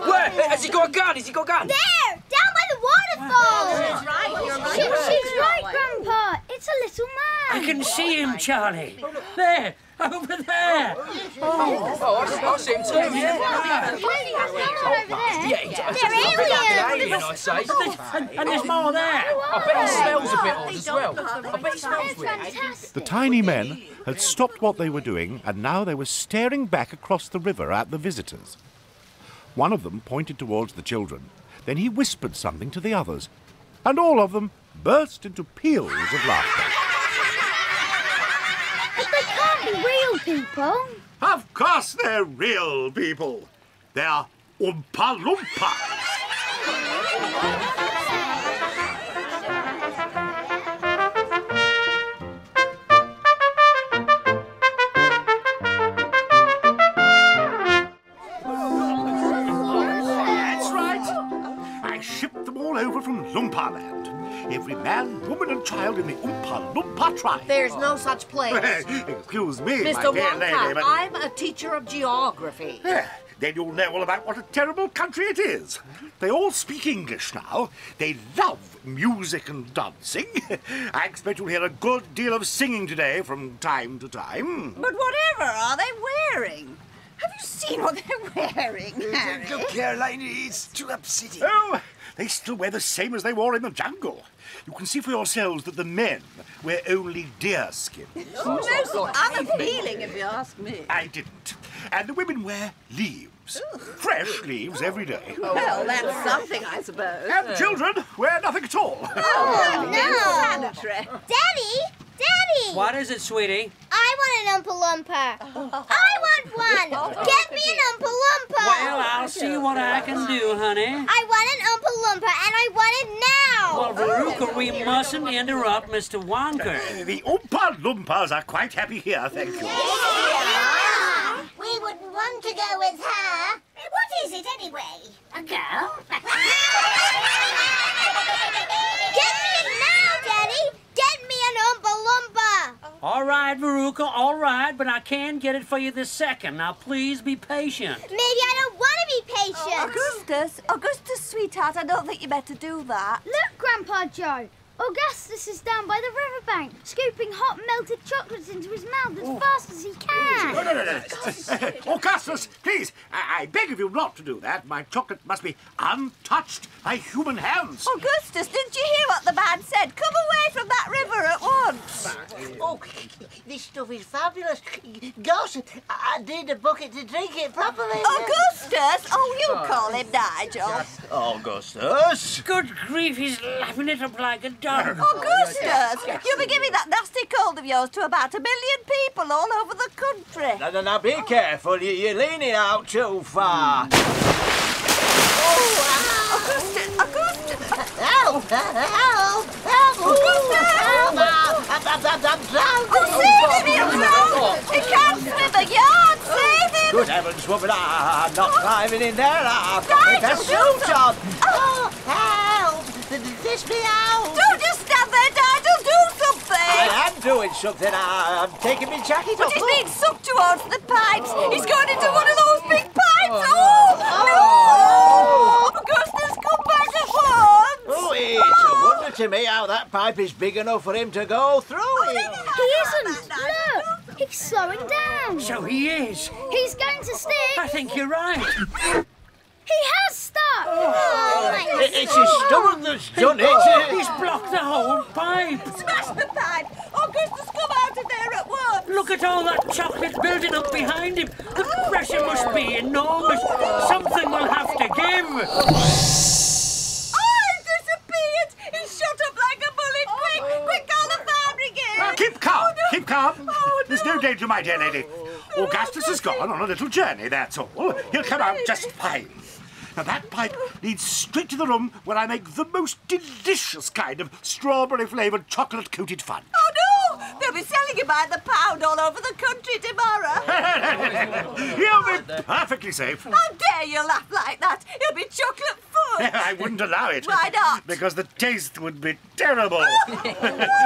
Where? Has he got a gun? Has he got a gun? There, down by the waterfall. She's right. She's right, Grandpa. It's a little man. I can see him, Charlie. There, over there. I see him too. They're aliens. I'd say. And there's more there. I bet he smells a bit odd as well. I bet he smells weird. The tiny men had stopped what they were doing, and now they were staring back across the river at the visitors. One of them pointed towards the children. Then he whispered something to the others, and all of them burst into peals of laughter. But they can't be real people. Of course they're real people. They're Oompa Loompas. dominant child in the Oompa Loompa tribe. There's no such place. Excuse me, Mr. my dear Wonka, lady, but... I'm a teacher of geography. Then you'll know all about what a terrible country it is. They all speak English now. They love music and dancing. I expect you'll hear a good deal of singing today from time to time. But whatever are they wearing? Have you seen what they're wearing, Harry? Look, Caroline, it's too upsetting. Oh, they still wear the same as they wore in the jungle. You can see for yourselves that the men wear only deer skins. Most unappealing, if you ask me. I didn't. And the women wear leaves. Fresh leaves every day. Well, that's something, I suppose. And the children wear nothing at all. Oh, no. sanitary. Daddy! What is it, sweetie? I want an Oompa Loompa. I want one. Get me an Oompa Loompa. Well, I'll see what I can do, honey. I want an Oompa Loompa, and I want it now. Well, Veruca, we mustn't interrupt Mr. Wonka. The Oompa Loompas are quite happy here, thank you. Yeah. We wouldn't want to go with her. What is it, anyway? A girl? Get me it now, Daddy. Get me an Oompa Loompa. All right, Veruca, all right, but I can get it for you this second. Now, please be patient. Maybe I don't want to be patient. Augustus, sweetheart, I don't think you better do that. Look, Grandpa Joe. Augustus is down by the riverbank, scooping hot melted chocolates into his mouth as fast as he can. No. Augustus, please, I beg of you not to do that. My chocolate must be untouched by human hands. Augustus, didn't you hear what the man said? Come away from that river at once. Oh, this stuff is fabulous. Gosh, I need a bucket to drink it properly. Augustus? Oh, you call him Nigel. Augustus? Good grief, he's lapping it up like a dog. Augustus, you'll be giving that nasty cold of yours to about 1 million people all over the country. No, be careful. You're leaning out too far. Augustus! Help! Help! Help! I'm drowned! Oh, save him, he'll drown! He can't swim the yard! Save him! Good heavens, woman, I'm not climbing in there. I've Nigel, got a suit on. Oh, help! Fish me out! Don't just stand there, Nigel! Do something! I am doing something. I'm taking my jacket But off. he's being sucked towards the pipes. He's going into one of those big pipes. Oh, no! Augustus, come back at once! Oh, it's a wonder to me how that pipe is big enough for him to go through it. He isn't. Look, he's slowing down. So he is. He's going to stick. I think you're right. He has stuck. Oh, It's his stomach that's done it. He's blocked the whole pipe. Smash the pipe! Augustus, come out of there at once! Look at all that chocolate building up behind him. The pressure must be enormous. Something will have to give. Oh, he's disappeared! He's shot up like a bullet! Quick, call the fire brigade! Keep calm, keep calm. There's no danger, my dear lady. Augustus has gone on a little journey, that's all. He'll come out just fine. Now, that pipe leads straight to the room where I make the most delicious kind of strawberry-flavoured chocolate-coated fudge. Oh, no! They'll be selling it by the pound all over the country tomorrow. He'll be perfectly safe. How dare you laugh like that? It'll be chocolate fudge. I wouldn't allow it. Why not? Because the taste would be terrible.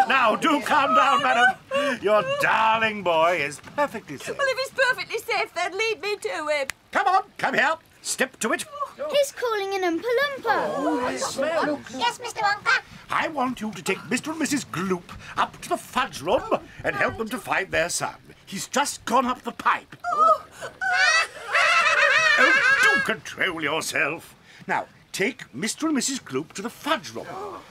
Now, do calm down, madam. Your darling boy is perfectly safe. Well, if he's perfectly safe, then lead me to him. Come on, come here. Step to it. He's calling an Oompa Loompa. I smell. Yes, Mr. Wonka. I want you to take Mr. and Mrs. Gloop up to the fudge room and help them to find their son. He's just gone up the pipe. Oh, do control yourself. Now, take Mr. and Mrs. Gloop to the fudge room.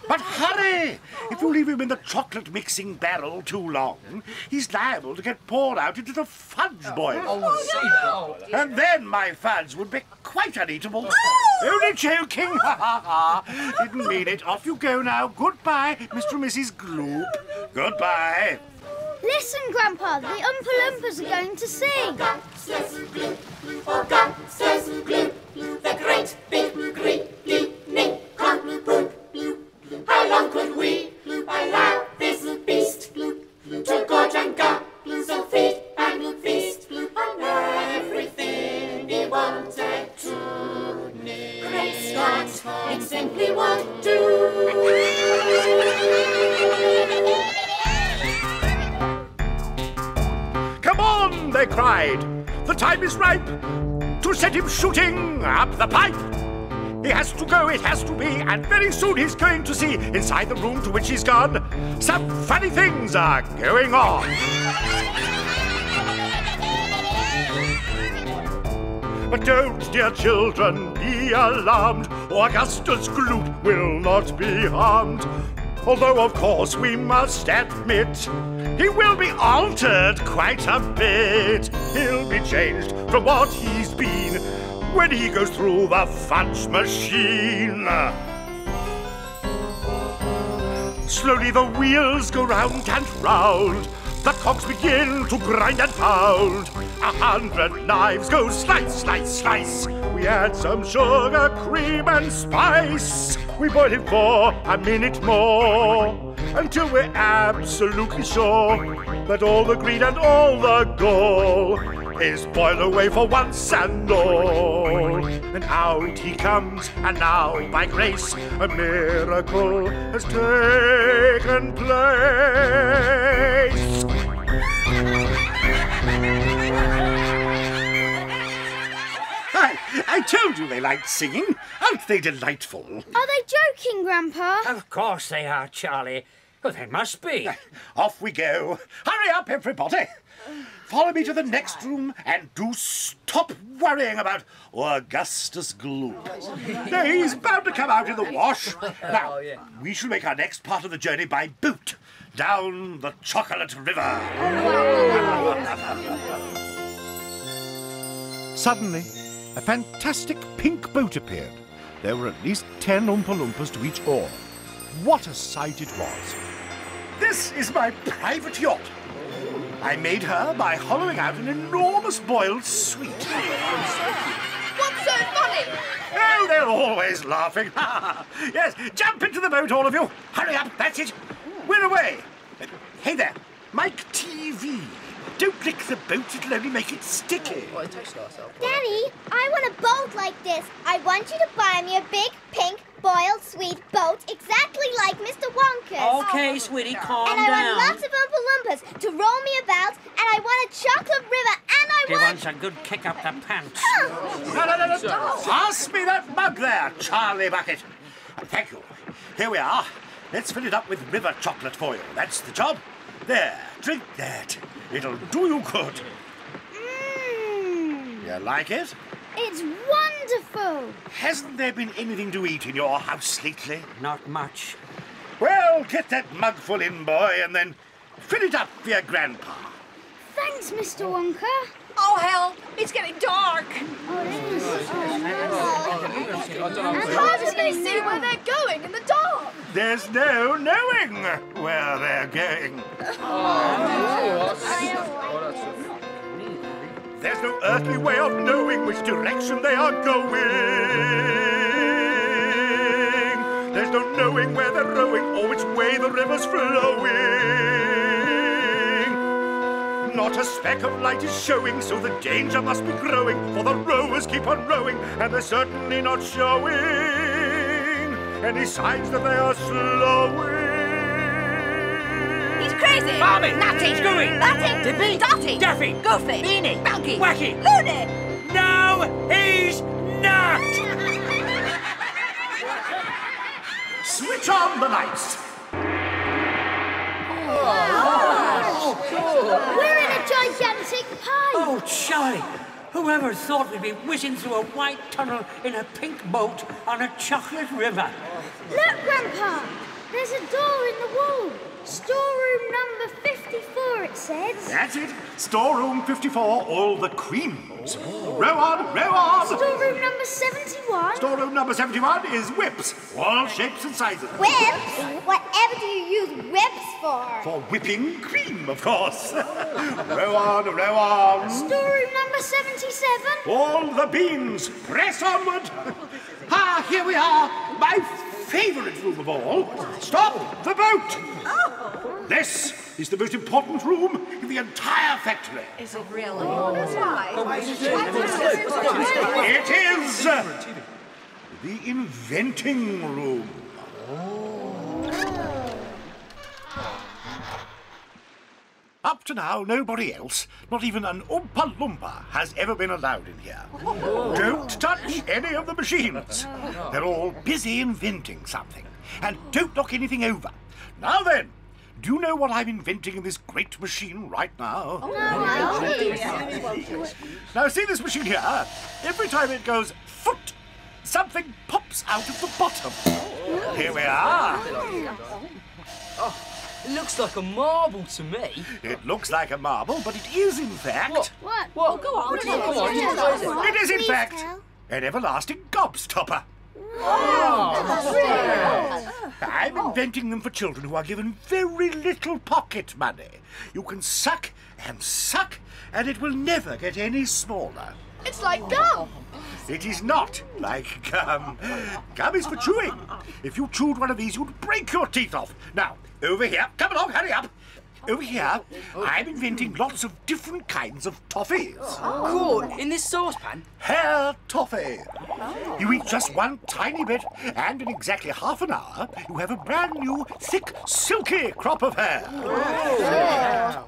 But hurry! If you leave him in the chocolate mixing barrel too long, he's liable to get poured out into the fudge boiler. And then my fudge would be quite uneatable. Only joking. Didn't mean it. Off you go now. Goodbye, Mr. and Mrs. Gloop. Goodbye. Listen, Grandpa, the Oompa Loompas are going to sing. Augustus Gloop, the great big greedy Gloop. How long could we allow this beast to gorge and gobble, so feed and feast on everything he wanted to? Great Scott, it simply won't do. on, they cried. The time is ripe to set him shooting up the pipe. He has to go, it has to be, and very soon he's going to see, inside the room to which he's gone, some funny things are going on. But don't, dear children, be alarmed. Augustus Gloop will not be harmed. Although, of course, we must admit, he will be altered quite a bit. He'll be changed from what he's been when he goes through the fudge machine. Slowly the wheels go round and round. The cogs begin to grind and pound. 100 knives go slice, slice, slice. We add some sugar, cream and spice. We boil him for a minute more, until we're absolutely sure that all the greed and all the gall is boiled away for once and all. And out he comes, and now, by grace, a miracle has taken place. I told you they liked singing. Aren't they delightful? Are they joking, Grandpa? Of course they are, Charlie. Oh, they must be. Off we go. Hurry up, everybody. Follow me to the next room and do stop worrying about Augustus Gloop. No, he's bound to come out in the wash. Now, we shall make our next part of the journey by boat, down the Chocolate River. Suddenly, a fantastic pink boat appeared. There were at least 10 Oompa Loompas to each oar. What a sight it was! This is my private yacht. I made her by hollowing out an enormous boiled sweet. What's so funny? Oh, they're always laughing. Yes, jump into the boat, all of you. Hurry up, that's it. We're away. Hey there, Mike Teavee. Don't lick the boat, it'll only make it sticky. Daddy, I want a boat like this. I want you to buy me a big, pink, boiled sweet boat exactly like Mr. Wonka's. Okay, sweetie, calm down. down. And I want lots of Oompa Loompas to roll me about, and I want a chocolate river, and I He want... wants a good kick up the pants. No. Pass me that mug there, Charlie Bucket. Thank you. Here we are. Let's fill it up with river chocolate for you. That's the job. There, drink that. It'll do you good. You like it? It's wonderful. Hasn't there been anything to eat in your house lately? Not much. Well, get that mug full in, boy, and then fill it up for your grandpa. Thanks, Mr. Wonka. Oh, hell, it's getting dark. And how do they see where they're going in the dark? There's no knowing where they're going. There's no earthly way of knowing which direction they are going. There's no knowing where they're rowing or which way the river's flowing. Not a speck of light is showing, so the danger must be growing, for the rowers keep on rowing, and they're certainly not showing any signs that they are slowing. He's crazy! Bobby! Natty! Screwy! Natty! Dippy! Dotty! Daffy! Goofy! Beanie! Bunky! Wacky! Loony! No, he's not! Switch on the lights. We're in a gigantic pipe. Oh, Charlie, whoever thought we'd be whizzing through a white tunnel in a pink boat on a chocolate river? Look, Grandpa. There's a door in the wall. Storeroom number 54, it says. That's it. Storeroom 54, all the creams. Row on, row on. Storeroom number 71. Storeroom number 71 is whips, all shapes and sizes. Whips? Whatever do you use whips for? For whipping cream, of course. Row on, row on. Storeroom number 77. All the beans, press onward. Ah, here we are, my favourite room of all. Stop the boat. This is the most important room in the entire factory. Is it really? That's why. It is the inventing room. Up to now, nobody else, not even an Oompa Loompa, has ever been allowed in here. Don't touch any of the machines. They're all busy inventing something. And don't knock anything over. Now then, do you know what I'm inventing in this great machine right now? Now see this machine here? Every time it goes foot, something pops out of the bottom. Here we are. It looks like a marble to me. It looks like a marble, but it is in fact... What? Oh, go on. It is in fact an everlasting gobstopper. I'm inventing them for children who are given very little pocket money. You can suck, and it will never get any smaller. It's like gum. It is not like gum. Gum is for chewing. If you chewed one of these, you'd break your teeth off. Now, over here. Come along, hurry up. Over here, I'm inventing lots of different kinds of toffees. Cool. In this saucepan? Hair toffee. You eat just one tiny bit, and in exactly half an hour, you have a brand new, thick, silky crop of hair.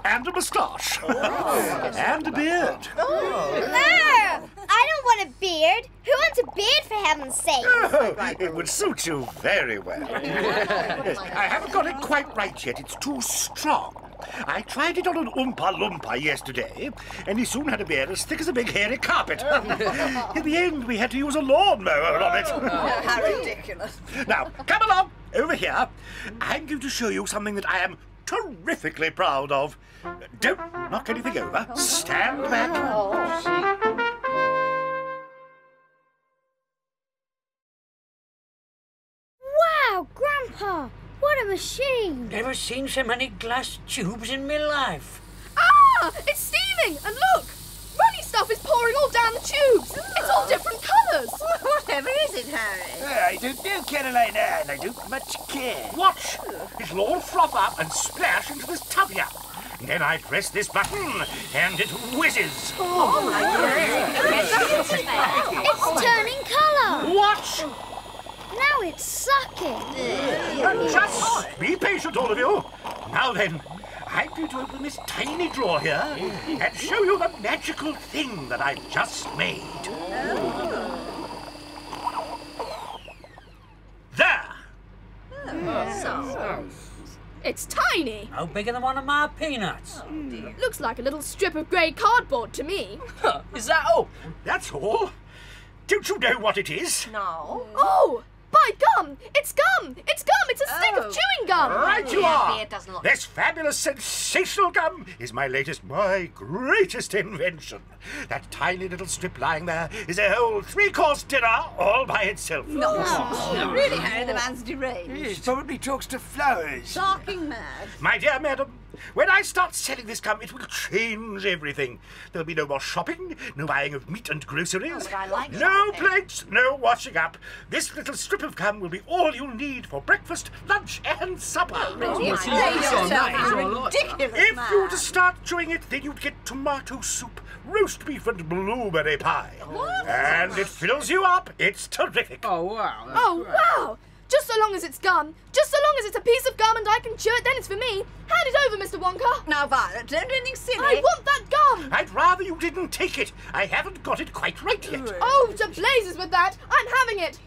And a moustache. And a beard. No! I don't want a beard. Who wants a beard, for heaven's sake? Oh, it would suit you very well. Yes, I haven't got it quite right yet. It's too strong. I tried it on an Oompa Loompa yesterday, and he soon had a beard as thick as a big hairy carpet. In the end, we had to use a lawnmower on it. How ridiculous. Now, come along, over here. I'm going to show you something that I am terrifically proud of. Don't knock anything over. Stand back. Wow, Grandpa! What a machine! Never seen so many glass tubes in my life. Ah! It's steaming! And look! Runny stuff is pouring all down the tubes! It's all different colours! Whatever is it, Harry? I don't know, Carolina, and I don't much care. Watch! It'll all froth up and splash into this tub here. Then I press this button, and it whizzes. Oh my God! It's turning colour! Watch! Now it's sucking. Just be patient, all of you. Now then, I'm going to open this tiny drawer here and show you the magical thing that I've just made. There! It's tiny. How bigger than one of my peanuts? Looks like a little strip of grey cardboard to me. Is that all? That's all. Don't you know what it is? No. Oh! By gum! It's gum! It's gum! It's a stick of chewing gum! Right you are! It doesn't look... This fabulous, sensational gum is my greatest invention. That tiny little strip lying there is a whole three-course dinner all by itself. No. Really, Harry, the man's deranged. He probably talks to flowers. Barking mad. My dear madam, when I start selling this gum, it will change everything. There'll be no more shopping, no buying of meat and groceries, but I like no shopping. plates, no washing up. This little strip of gum will be all you'll need for breakfast, lunch, and supper. Ridiculous, If man. you were to start chewing it, then you'd get tomato soup, roast beef, and blueberry pie. What? And it fills you up. It's terrific. Oh, wow. Oh, wow! Just so long as it's gum. Just so long as it's a piece of gum and I can chew it, then it's for me. Hand it over, Mr. Wonka. Now, Violet, don't do anything silly. I want that gum. I'd rather you didn't take it. I haven't got it quite right yet. Oh, to blazes with that. I'm having it.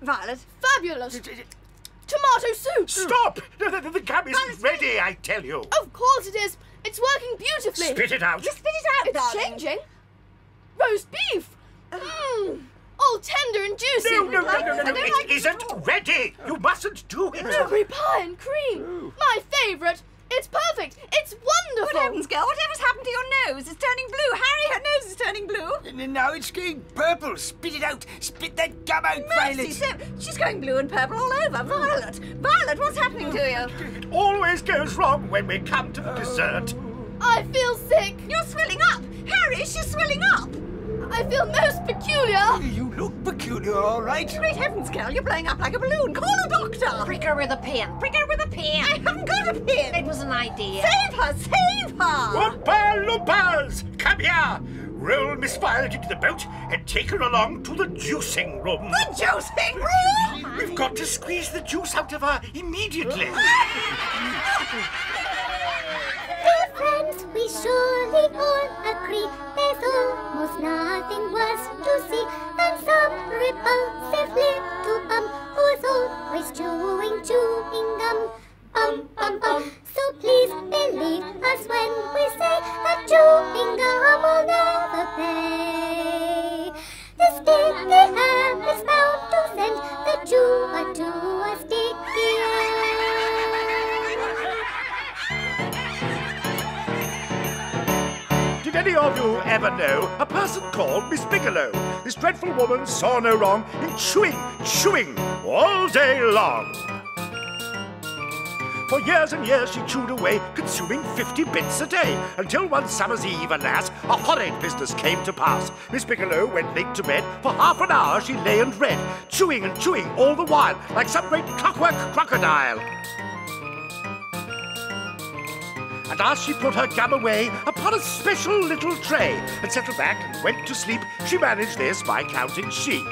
Violet. Fabulous. Tomato soup. Stop! The gum isn't ready, I tell you. Of course it is. It's working beautifully. Spit it out. You spit it out, It's darling. changing. Roast beef. All tender and juicy. No, it isn't ready. You mustn't do it. Blueberry pie and cream. My favourite. It's perfect. It's wonderful. Good heavens, girl, whatever's happened to your nose? It's turning blue. Harry, her nose is turning blue. Now it's going purple. Spit it out. Spit that gum out, Mercy, Violet. she's going blue and purple all over. Violet, Violet, what's happening to you? It always goes wrong when we come to the dessert. I feel sick. You're swelling up. Harry, she's swelling up. I feel most peculiar. You look peculiar, all right. Great heavens, girl, you're blowing up like a balloon. Call a doctor. Prick her with a pin. Prick her with a pin. I haven't got a pin. It was an idea. Save her, save her. Oompa Loompas, come here. Roll Miss Violet into the boat and take her along to the juicing room. The juicing room? We've got to squeeze the juice out of her immediately. us when we say that chewing gum will never pay. The sticky hand is bound to send the chewer to a sticky end. Did any of you ever know a person called Miss Bigelow? This dreadful woman saw no wrong in chewing all day long. For years and years she chewed away, consuming 50 bits a day, until one summer's eve, alas, a horrid business came to pass. Miss Bigelow went late to bed. For half an hour she lay and read, chewing and chewing all the while, like some great clockwork crocodile. And as she put her gum away upon a special little tray and settled back and went to sleep, she managed this by counting sheep.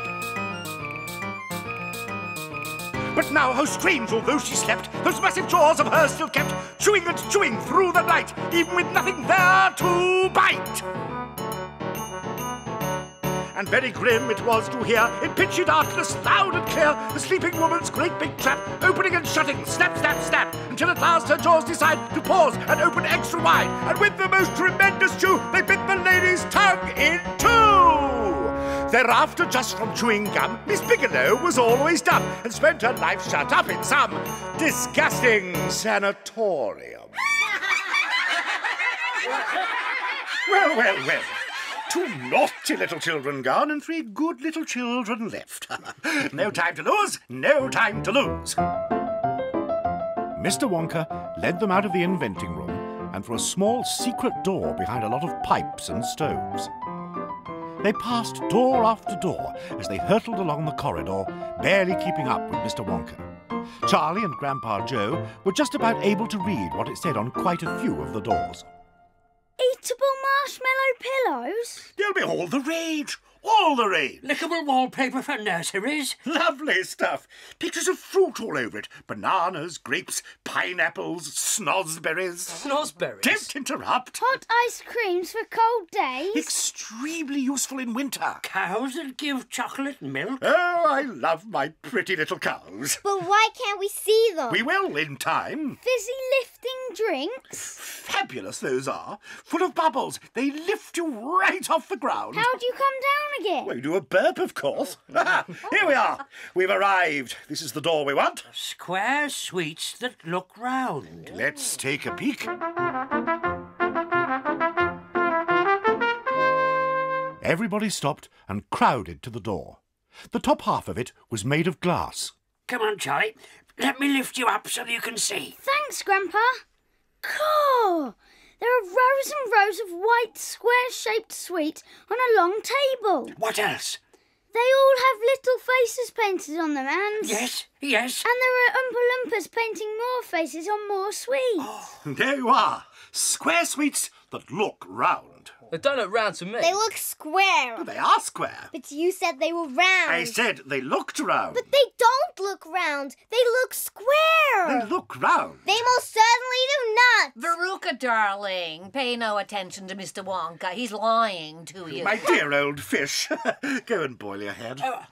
But now how strange, although she slept, those massive jaws of hers still kept chewing and chewing through the night, even with nothing there to bite. And very grim it was to hear, in pitchy darkness, loud and clear, the sleeping woman's great big trap, opening and shutting, snap, snap, snap, until at last her jaws decide to pause and open extra wide, and with the most tremendous chew, they bit the lady's tongue in two. Thereafter, just from chewing gum, Miss Bigelow was always dumb, and spent her life shut up in some disgusting sanatorium. Well. 2 naughty little children gone and 3 good little children left. No time to lose, no time to lose. Mr. Wonka led them out of the inventing room and through a small secret door behind a lot of pipes and stoves. They passed door after door as they hurtled along the corridor, barely keeping up with Mr. Wonka. Charlie and Grandpa Joe were just about able to read what it said on quite a few of the doors. Eatable marshmallow pillows? They'll be all the rage. All the rage. Lickable wallpaper for nurseries. Lovely stuff. Pictures of fruit all over it. Bananas, grapes, pineapples, snozberries. Snozberries? Don't interrupt. Hot ice creams for cold days? Extremely useful in winter. Cows that give chocolate milk. Oh, I love my pretty little cows. But why can't we see them? We will in time. Fizzy lifting drinks? Fabulous those are. Full of bubbles. They lift you right off the ground. How do you come down again? Well, you do a burp, of course. Here we are. We've arrived. This is the door we want. Square sweets that look round. Let's take a peek. Everybody stopped and crowded to the door. The top half of it was made of glass. Come on, Charlie. Let me lift you up so you can see. Thanks, Grandpa. Cool. There are rows and rows of white, square-shaped sweets on a long table. What else? They all have little faces painted on them and... Yes. And there are Oompa Loompas painting more faces on more sweets. Oh, there you are. Square sweets that look round. They don't look round to me. They look square. Well, they are square. But you said they were round. I said they looked round. But they don't look round. They look square. They look round. They most certainly do not. Veruca, darling, pay no attention to Mr. Wonka. He's lying to you. My dear old fish. Go and boil your head. How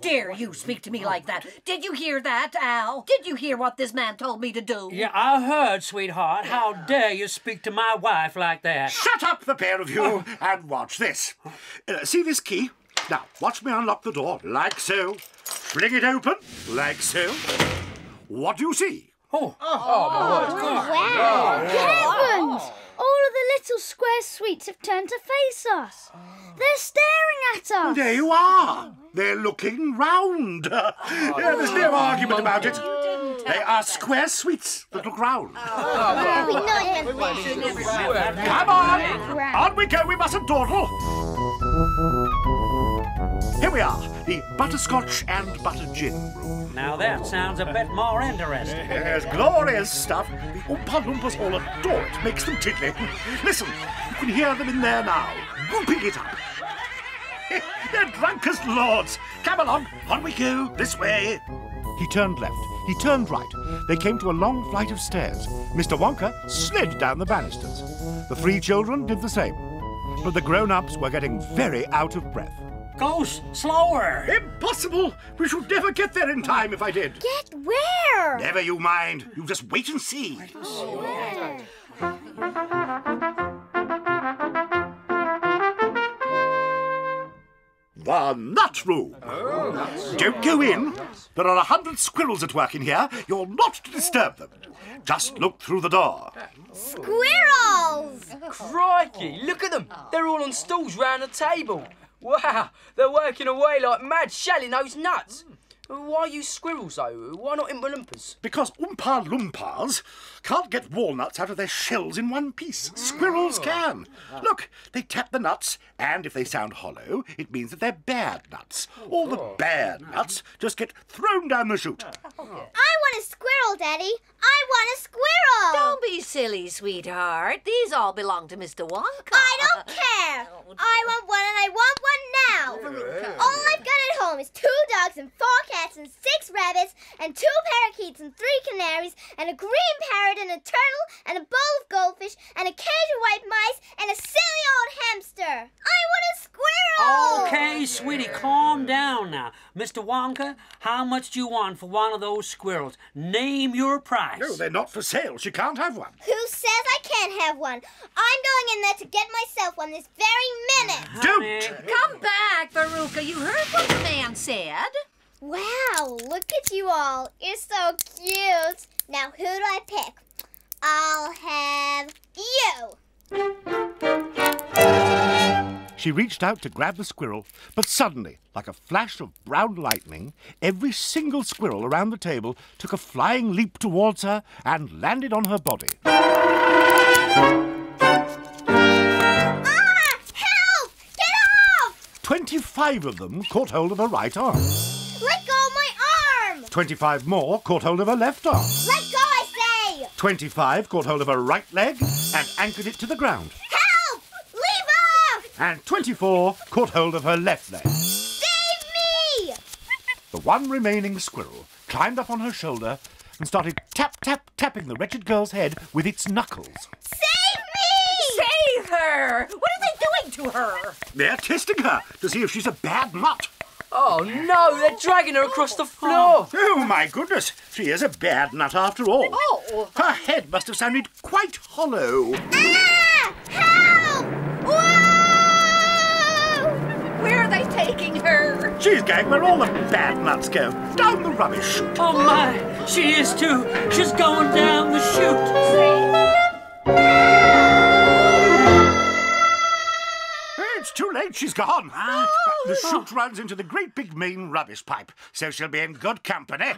dare you speak to me like that? Did you hear that, Al? Did you hear what this man told me to do? Yeah, I heard, sweetheart. How dare you speak to my wife like that? Shut up, the pair of you, and watch this. See this key? Now, watch me unlock the door, like so. Fling it open, like so. What do you see? My word. Wow. Heavens! All of the little square sweets have turned to face us. They're staring at us. There you are. They're looking round. There's no argument about it. They are square sweets that look round. Come on. On we go. We mustn't dawdle. Here we are, the butterscotch and butter gin room. Now that sounds a bit more interesting. Yes, glorious stuff. The Oompa Loompas all adore it. Makes them tiddly. Listen, you can hear them in there now, whooping it up. They're drunk as lords. Come along, on we go, this way. He turned left. He turned right. They came to a long flight of stairs. Mr. Wonka slid down the banisters. The 3 children did the same. But the grown-ups were getting very out of breath. Go slower. Impossible. We should never get there in time if I did. Get where? Never you mind. You just wait and see. Where? The nut room. Don't go in. There are 100 squirrels at work in here. You're not to disturb them. Just look through the door. Squirrels! Crikey, look at them. They're all on stools round the table. Wow, they're working away like mad, shelling those nuts. Why use squirrels, though? Why not Oompa Loompas? Because Oompa Loompas can't get walnuts out of their shells in one piece. Squirrels can. Look, they tap the nuts, and if they sound hollow, it means that they're bad nuts. All the bad nuts just get thrown down the chute. I want a squirrel, Daddy. I want a squirrel. Don't be silly, sweetheart. These all belong to Mr. Wonka. I don't care. I want one and I want one now. All I've got at home is 2 dogs and 4 cats and 6 rabbits and 2 parakeets and 3 canaries and a green parrot and a turtle and a bowl of goldfish and a cage of white mice and a silly old hamster. I want a squirrel. Okay, sweetie, calm down now. Mr. Wonka, how much do you want for one of those squirrels? Name your price. No, they're not for sale. She can't have one. Who says I can't have one? I'm going in there to get myself one this very minute. Don't! Come back, Veruca. You heard what the man said. Wow, look at you all. You're so cute. Now, who do I pick? I'll have you. She reached out to grab the squirrel, but suddenly, like a flash of brown lightning, every single squirrel around the table took a flying leap towards her and landed on her body. Help! Get off! 25 of them caught hold of her right arm. Let go of my arm! 25 more caught hold of her left arm. Let go, I say! 25 caught hold of her right leg and anchored it to the ground. Help! Leave off! And 24 caught hold of her left leg. Save me! The one remaining squirrel climbed up on her shoulder and started tapping the wretched girl's head with its knuckles. Save me! Save her! What are they doing to her? They're testing her to see if she's a bad nut. Oh, no, they're dragging her across the floor. Oh, my goodness. She is a bad nut after all. Oh! Her head must have sounded quite hollow. Ah! Help! Whoa! Where are they taking her? She's going where all the bad nuts go. Down the rubbish chute. Oh, my. She is, too. She's going down the chute. It's too late. She's gone. The chute runs into the great big main rubbish pipe, so she'll be in good company.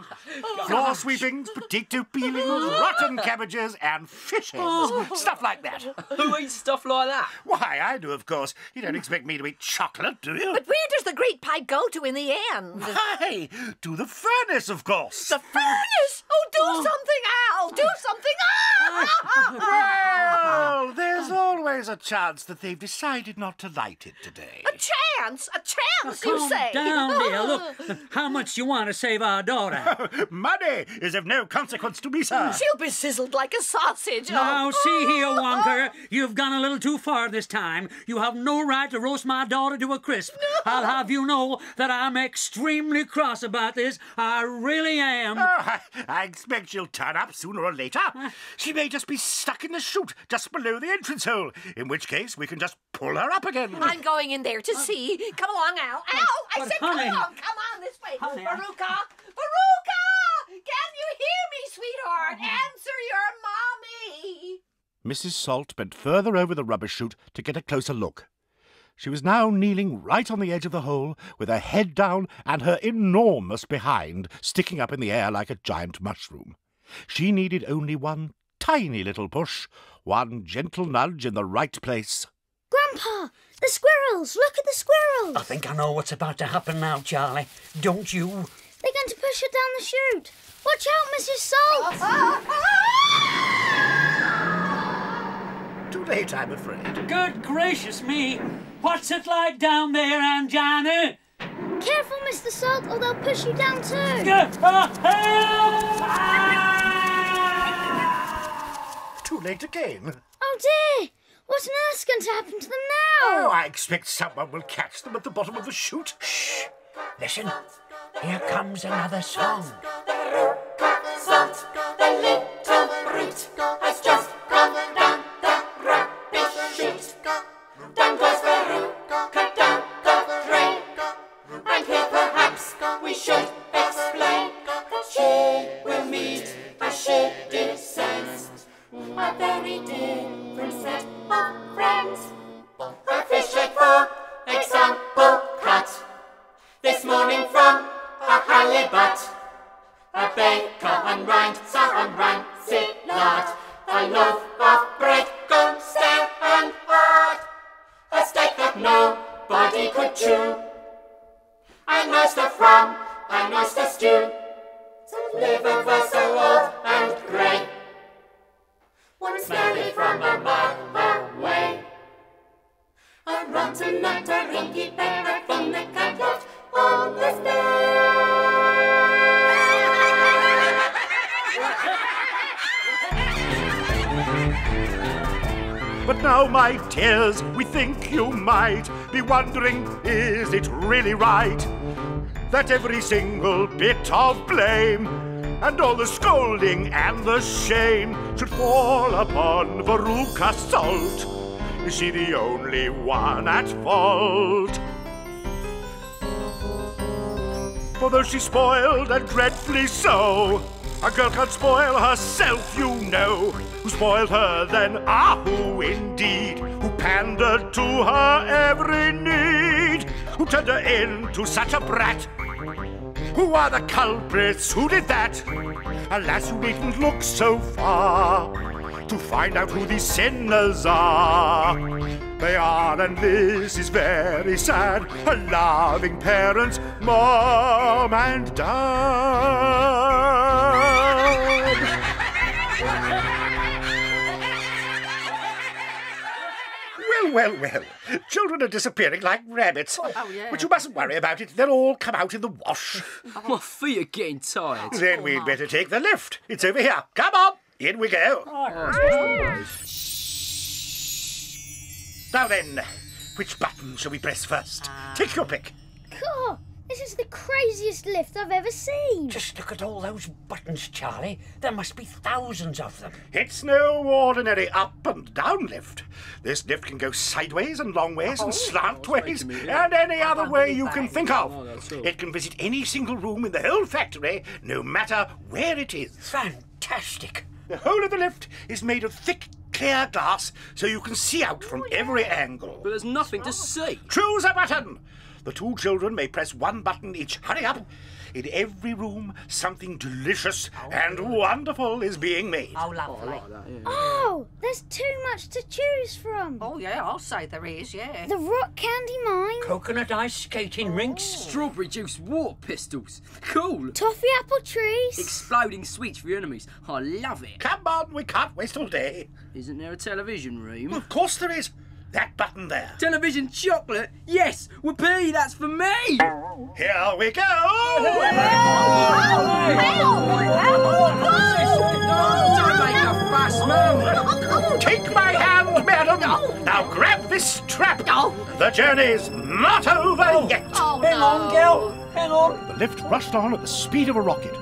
Floor sweepings, potato peelings, rotten cabbages, and fish heads. Stuff like that. Who eats stuff like that? Why, I do, of course. You don't expect me to eat chocolate, do you? But where does the great pipe go to in the end? Why, to the furnace, of course. The furnace! Oh, do something, Al! Do something, Al! Well, there's always a chance that they've decided not to light it today. A chance! A chance, you Calm say? down, dear. Look, how much do you want to save our daughter? Money is of no consequence to me, sir. She'll be sizzled like a sausage. Now, see here, Wonka. You've gone a little too far this time. You have no right to roast my daughter to a crisp. No. I'll have you know that I'm extremely cross about this. I really am. Oh, I expect she'll turn up sooner or later. She may just be stuck in the chute just below the entrance hole, in which case we can just pull her up again. I'm going in there to see. Come along, Al. Al! I said honey, come on this way. Honey, Veruca! Veruca! Can you hear me, sweetheart? Answer your mommy! Mrs. Salt bent further over the rubbish chute to get a closer look. She was now kneeling right on the edge of the hole, with her head down and her enormous behind sticking up in the air like a giant mushroom. She needed only one tiny little push, one gentle nudge in the right place. Grandpa, the squirrels! Look at the squirrels! I think I know what's about to happen now, Charlie. Don't you? They're going to push her down the chute. Watch out, Mrs. Salt! Too late, I'm afraid. Good gracious me! What's it like down there, Angina? Careful, Mr. Salt, or they'll push you down too. Too late again. Oh dear! What on earth's going to happen to them now? Oh, I expect someone will catch them at the bottom of the chute. Shh! Listen, here comes another song. The little brute has just come down the shoot. Down goes Veruca, down the drain. And here perhaps we should explain that she will meet as she descends a very different set of friends. A fish leg, for example, cut this morning from a halibut. A bacon unrind, some unrancid lard. A loaf of bread gone stale and hard. A steak that nobody could chew. An oyster from an oyster stew. Some liver was so old and grey. One smelly from a mile away. A rotten nut, a rinky pepper from the cat left on the But now, my dears, we think you might be wondering, is it really right that every single bit of blame and all the scolding and the shame should fall upon Veruca Salt? Is she the only one at fault? For though she's spoiled and dreadfully so, a girl can't spoil herself, you know. Who spoiled her then? Ah, who indeed? Who pandered to her every need? Who turned her into such a brat? Who are the culprits? Who did that? Alas, you needn't look so far to find out who these sinners are. They are, and this is very sad, her loving parents, Mom and Dad. Well. Children are disappearing like rabbits. Oh, yeah. But you mustn't worry about it. They'll all come out in the wash. My feet are getting tired. Then we'd better take the lift. It's over here. Come on. In we go. Now then, which button shall we press first? Take your pick. God, this is the craziest lift I've ever seen. Just look at all those buttons, Charlie. There must be thousands of them. It's no ordinary up and down lift. This lift can go sideways and long ways and slant ways and any other way you can think of. It can visit any single room in the whole factory, no matter where it is. Fantastic. The whole of the lift is made of thick, clear glass, so you can see out from every angle. But there's nothing to see. Choose a button. The two children may press one button each. Hurry up. In every room, something delicious and wonderful is being made. Oh, lovely. Oh, there's too much to choose from. Oh, yeah, I'll say there is, yeah. The rock candy mine. Coconut ice skating rinks. Strawberry juice water pistols. Cool. Toffee apple trees. Exploding sweets for your enemies. I love it. Come on, we can't waste all day. Isn't there a television room? Of course there is. That button there. Television chocolate? Yes! Whoopee, that's for me! Here we go! Don't make a fuss, Mum! Take my hand, madam! Now grab this strap! The journey's not over yet! Hang on, girl! Hang on! The lift rushed on at the speed of a rocket.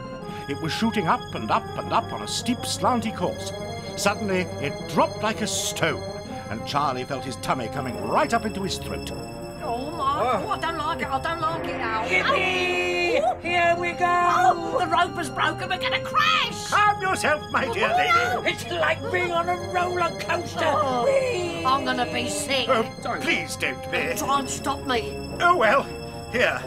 It was shooting up and up and up on a steep, slanty course. Suddenly, it dropped like a stone, and Charlie felt his tummy coming right up into his throat. Oh, my. Oh, I don't like it. I don't like it now. Yippee! Here we go! Oh, the rope has broken. We're going to crash. Calm yourself, my dear lady. It's like being on a roller coaster. I'm going to be sick. Oh, please don't be. Try and stop me. Oh, well. Here,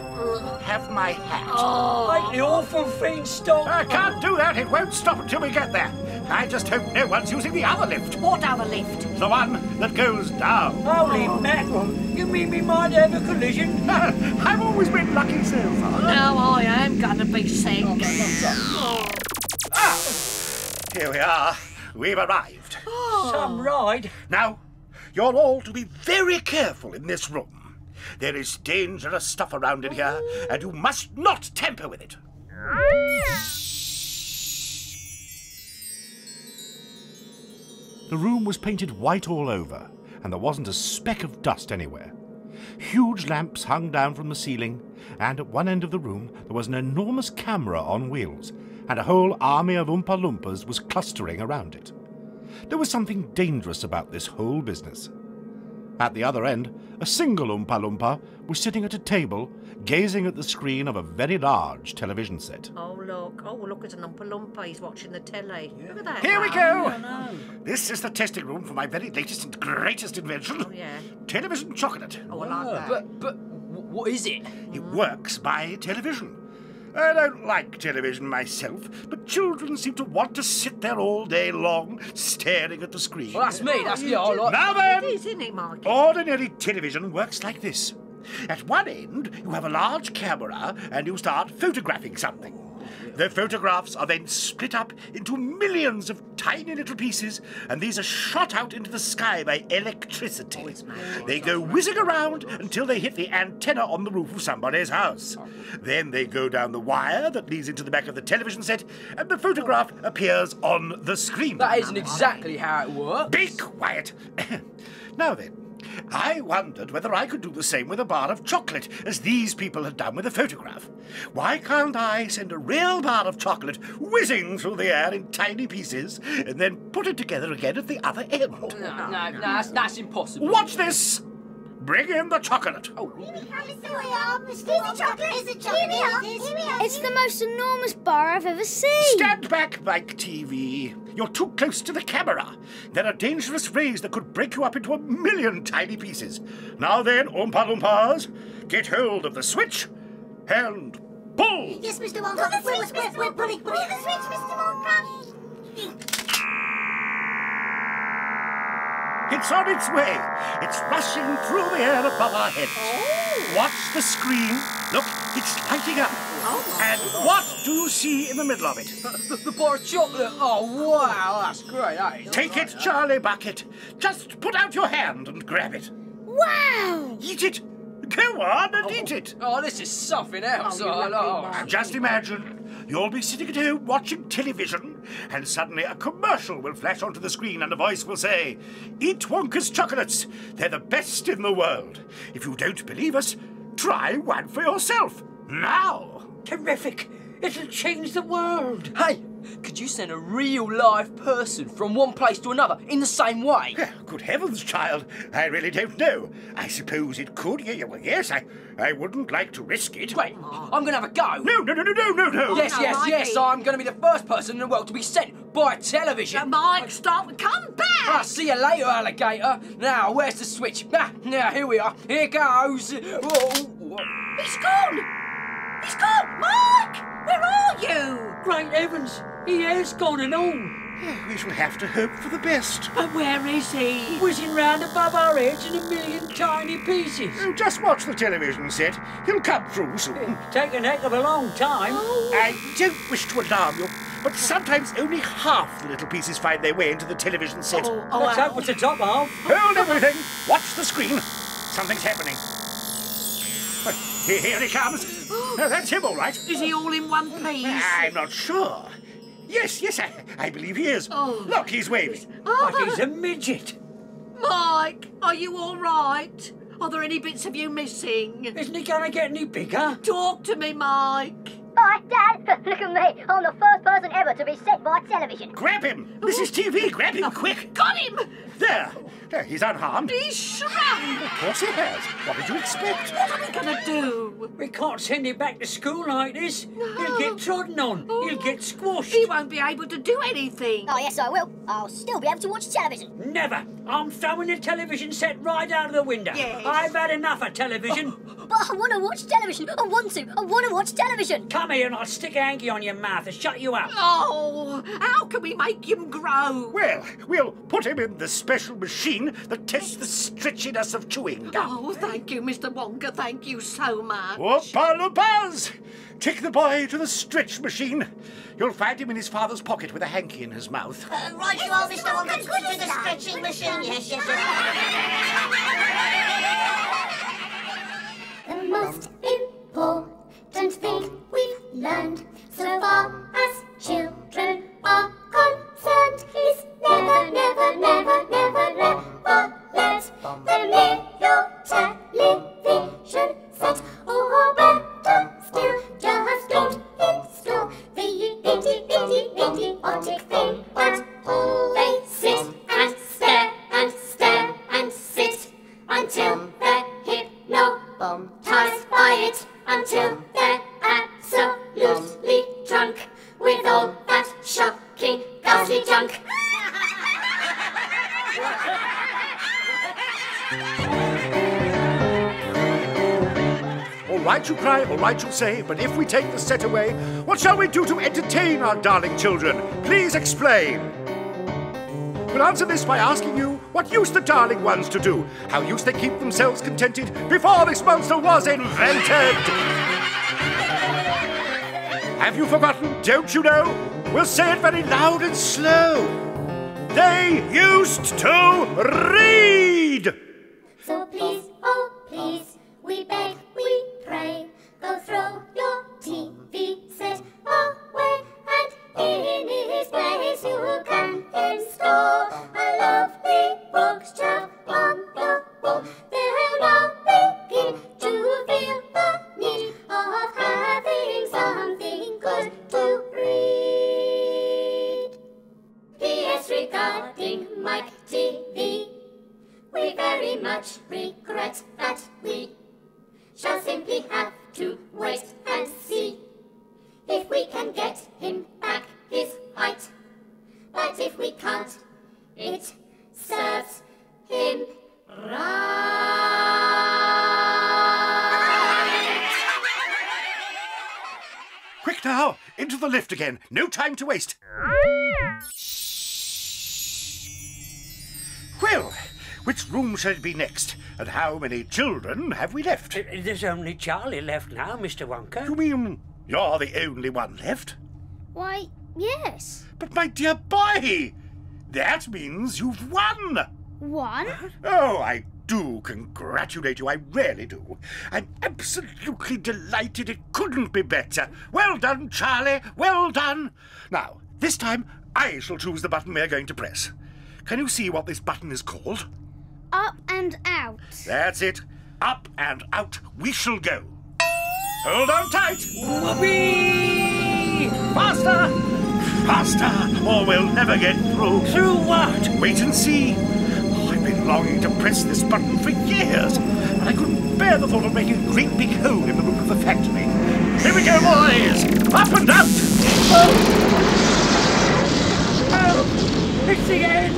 have my hat. Make the awful thing stop. I can't do that. It won't stop until we get there. I just hope no one's using the other lift. What other lift? The one that goes down. Holy mackerel. You mean we might have a collision? I've always been lucky so far. Now I am going to be sick. Here we are. We've arrived. Some ride. Now, you're all to be very careful in this room. There is dangerous stuff around in here, and you must not tamper with it. The room was painted white all over, and there wasn't a speck of dust anywhere. Huge lamps hung down from the ceiling, and at one end of the room there was an enormous camera on wheels, and a whole army of Oompa Loompas was clustering around it. There was something dangerous about this whole business. At the other end, a single Oompa Loompa was sitting at a table, gazing at the screen of a very large television set. Oh, look, it's an Oompa Loompa. He's watching the telly. Look at that. Here we go. This is the testing room for my very latest and greatest invention. Oh, yeah. Television chocolate. Oh, I like that. But what is it? It works by television. I don't like television myself, but children seem to want to sit there all day long, staring at the screen. Well, that's me. I like. Now then, It is, isn't it, Mark? ordinary television works like this. At one end, you have a large camera and you start photographing something. The photographs are then split up into millions of tiny little pieces, and these are shot out into the sky by electricity. They go whizzing around until they hit the antenna on the roof of somebody's house. Then they go down the wire that leads into the back of the television set, and the photograph appears on the screen. That isn't exactly how it works. Be quiet! Now then, I wondered whether I could do the same with a bar of chocolate, as these people had done with a photograph. Why can't I send a real bar of chocolate whizzing through the air in tiny pieces, and then put it together again at the other end? No, that's impossible. Watch this! Bring in the chocolate. It's the most enormous bar I've ever seen. Stand back, Mike Teavee. You're too close to the camera. There are dangerous rays that could break you up into a million tiny pieces. Now then, Oompa Loompas, get hold of the switch and pull. Yes, Mr. Wonka. We're pulling the switch, Mr. Wonka. It's on its way. It's rushing through the air above our heads. Oh. Watch the screen. Look, it's lighting up. Oh. And what do you see in the middle of it? The bar of chocolate. Oh, wow, that's great. That is. Take it, Charlie Bucket. Just put out your hand and grab it. Wow! Eat it. Go on and eat it. Oh, this is something else. Just imagine. You'll be sitting at home watching television, and suddenly a commercial will flash onto the screen and a voice will say, "Eat Wonka's chocolates. They're the best in the world. If you don't believe us, try one for yourself. Now." Terrific. It'll change the world. Hey, could you send a real live person from one place to another in the same way? Good heavens, child. I really don't know. I suppose it could. Yes, I wouldn't like to risk it. Wait, I'm going to have a go. No. Yes, I'm going to be the first person in the world to be sent by television. Mike, stop. Come back. I'll see you later, alligator. Now, where's the switch? Now, here we are. Here goes. Whoa. He's gone. He's gone. Mike, where are you? Great heavens, he has gone and all. We shall have to hope for the best. But where is he? Whizzing round above our heads in a million tiny pieces. Just watch the television set. He'll come through soon. Taken a heck of a long time. I don't wish to alarm you, but sometimes only half the little pieces find their way into the television set. Let's hope it's the top half. Hold everything. Watch the screen. Something's happening. Here he comes. That's him, all right. Is he all in one piece? I'm not sure. Yes, I believe he is. Look, he's waving. But he's a midget. Mike, are you all right? Are there any bits of you missing? Isn't he going to get any bigger? Talk to me, Mike. Hi, Dad. Look at me. I'm the first person ever to be sent by television. Grab him. Mrs. Teavee, grab him quick. Got him. There, he's unharmed. He's shrunk. Of course he has. What did you expect? What are we going to do? We can't send him back to school like this. No. He'll get trodden on. He'll get squashed. He won't be able to do anything. Oh, yes, I will. I'll still be able to watch television. Never. I'm throwing the television set right out of the window. Yes. I've had enough of television. But I want to watch television. I want to watch television. Come here and I'll stick a hanky on your mouth and shut you up. Oh, how can we make him grow? Well, we'll put him in the special machine that tests the stretchiness of chewing gum. Oh, thank you, Mr. Wonka. Thank you so much. Oompa Loompas! Take the boy to the stretch machine. You'll find him in his father's pocket with a hanky in his mouth. Right you are, Mr. Wonka. To the stretching machine. Yes. The most important thing we've learned so far as children are concerned is never let them near your television set. Or better still, just don't install the idiotic thing that always sit and stare and stare and sit. All right, you cry, all right, you'll say, but if we take the set away, what shall we do to entertain our darling children? Please explain. We'll answer this by asking you, what used the darling ones to do? How used they keep themselves contented before this monster was invented? Have you forgotten? Don't you know? We'll say it very loud and slow. They used to read! So please, oh please, we beg, we pray, go throw your TV set away, and in his place you can install a lovely bookshelf on the wall. They'll now begin to feel the need of having something good to read. P.S. regarding Mike TV, we very much regret that we shall simply have to wait and see if we can get him back his height. But if we can't, it serves him right. Quick now, into the lift again. No time to waste. Well, which room shall it be next? And how many children have we left? There's only Charlie left now, Mr. Wonka. You mean you're the only one left? Why, yes. But my dear boy, that means you've won. Won? Oh, I do congratulate you, I really do. I'm absolutely delighted, it couldn't be better. Well done, Charlie, well done. Now, this time I shall choose the button we're going to press. Can you see what this button is called? Up and out. That's it. Up and out we shall go. Hold on tight. Whoopee! Faster! Faster, or we'll never get through. Through what? Wait and see. Oh, I've been longing to press this button for years, and I couldn't bear the thought of making a great big hole in the roof of the factory. Here we go, boys! Up and out! Oh, it's the end!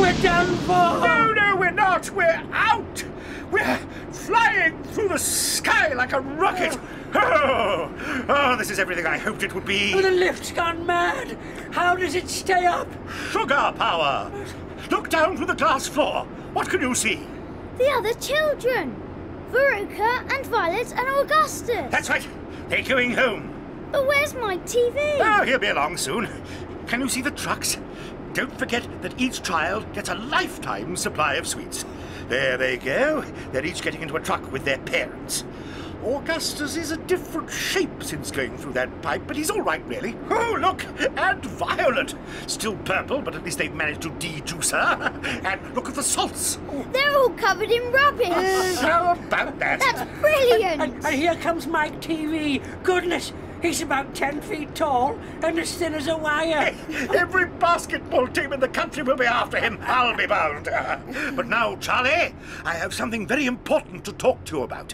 We're done for! No, we're not! We're out! We're flying through the sky like a rocket! Oh, this is everything I hoped it would be. Oh, the lift's gone mad! How does it stay up? Sugar power! Look down through the glass floor. What can you see? The other children. Veruca and Violet and Augustus. That's right. They're going home. But where's my TV? Oh, he'll be along soon. Can you see the trucks? Don't forget that each child gets a lifetime supply of sweets. There they go. They're each getting into a truck with their parents. Augustus is a different shape since going through that pipe, but he's all right, really. Oh, look! And Violet! Still purple, but at least they've managed to de-juice her. And look at the salts. They're all covered in rubbish. How about that? That's brilliant. And here comes Mike TV. Goodness, he's about 10 feet tall and as thin as a wire. Every basketball team in the country will be after him, I'll be bound. But now, Charlie, I have something very important to talk to you about.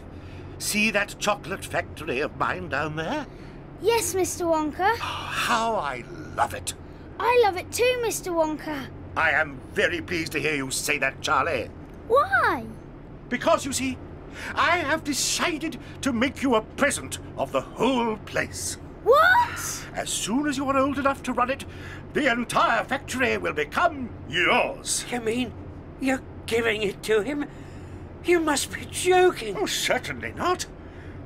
See that chocolate factory of mine down there? Yes, Mr. Wonka. How I love it. I love it too, Mr. Wonka. I am very pleased to hear you say that, Charlie. Why? Because, you see, I have decided to make you a present of the whole place. What? As soon as you are old enough to run it, the entire factory will become yours. You mean you're giving it to him? You must be joking. Oh, certainly not.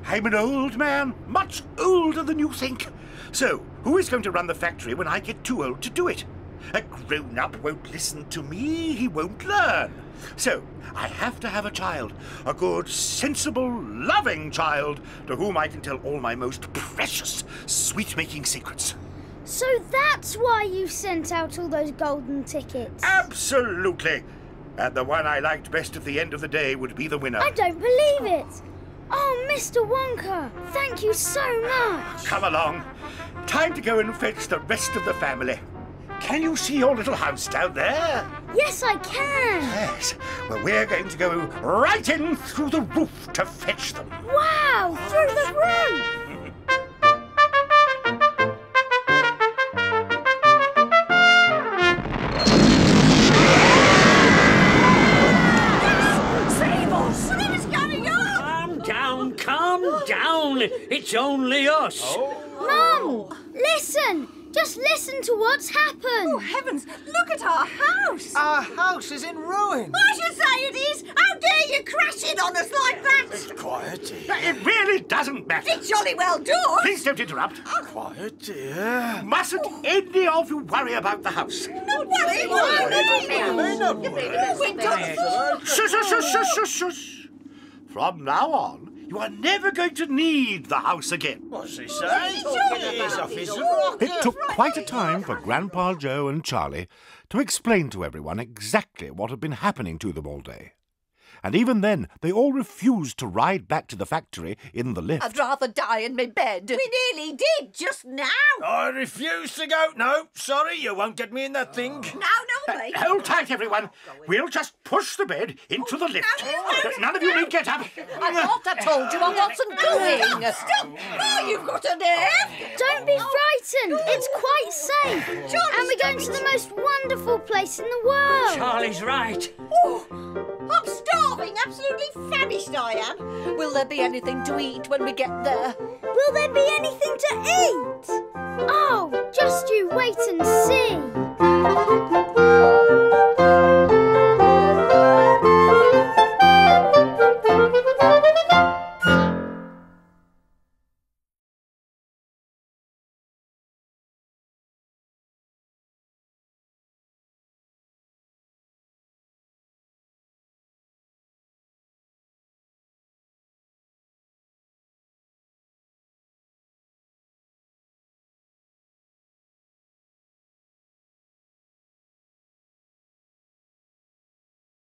I'm an old man, much older than you think. So, who is going to run the factory when I get too old to do it? A grown-up won't listen to me, he won't learn. So, I have to have a child, a good, sensible, loving child, to whom I can tell all my most precious sweet-making secrets. So that's why you sent out all those golden tickets? Absolutely. And the one I liked best at the end of the day would be the winner. I don't believe it. Oh, Mr. Wonka, thank you so much. Come along. Time to go and fetch the rest of the family. Can you see your little house down there? Yes, I can. Yes. Well, we're going to go right in through the roof to fetch them. Wow, through the roof. It's only us. Mum, listen. Just listen to what's happened. Oh, heavens, look at our house. Our house is in ruins. I should say it is. How dare you crash in on us like that? Quiet, dear. It really doesn't matter. It's jolly well done. Please don't interrupt. Quiet, dear. Mustn't any of you worry about the house. Not worry. Shush, shush, shush, shush, shush, shush. From now on, you are never going to need the house again. What's he say? He's off his rocker. It took quite a time for Grandpa Joe and Charlie to explain to everyone exactly what had been happening to them all day. And even then, they all refused to ride back to the factory in the lift. I'd rather die in my bed. We nearly did just now. I refuse to go. No, sorry, you won't get me in that thing. No, mate. Hold tight, everyone. We'll just push the bed into the lift. None of you need get up. I thought I told you I wasn't going. Stop! Oh, you've got a nerve. Don't be frightened. It's quite safe. And we're going to the most wonderful place in the world. Charlie's right. Oh, I'm starving, absolutely famished I am. Will there be anything to eat when we get there? Will there be anything to eat? Oh, just you wait and see.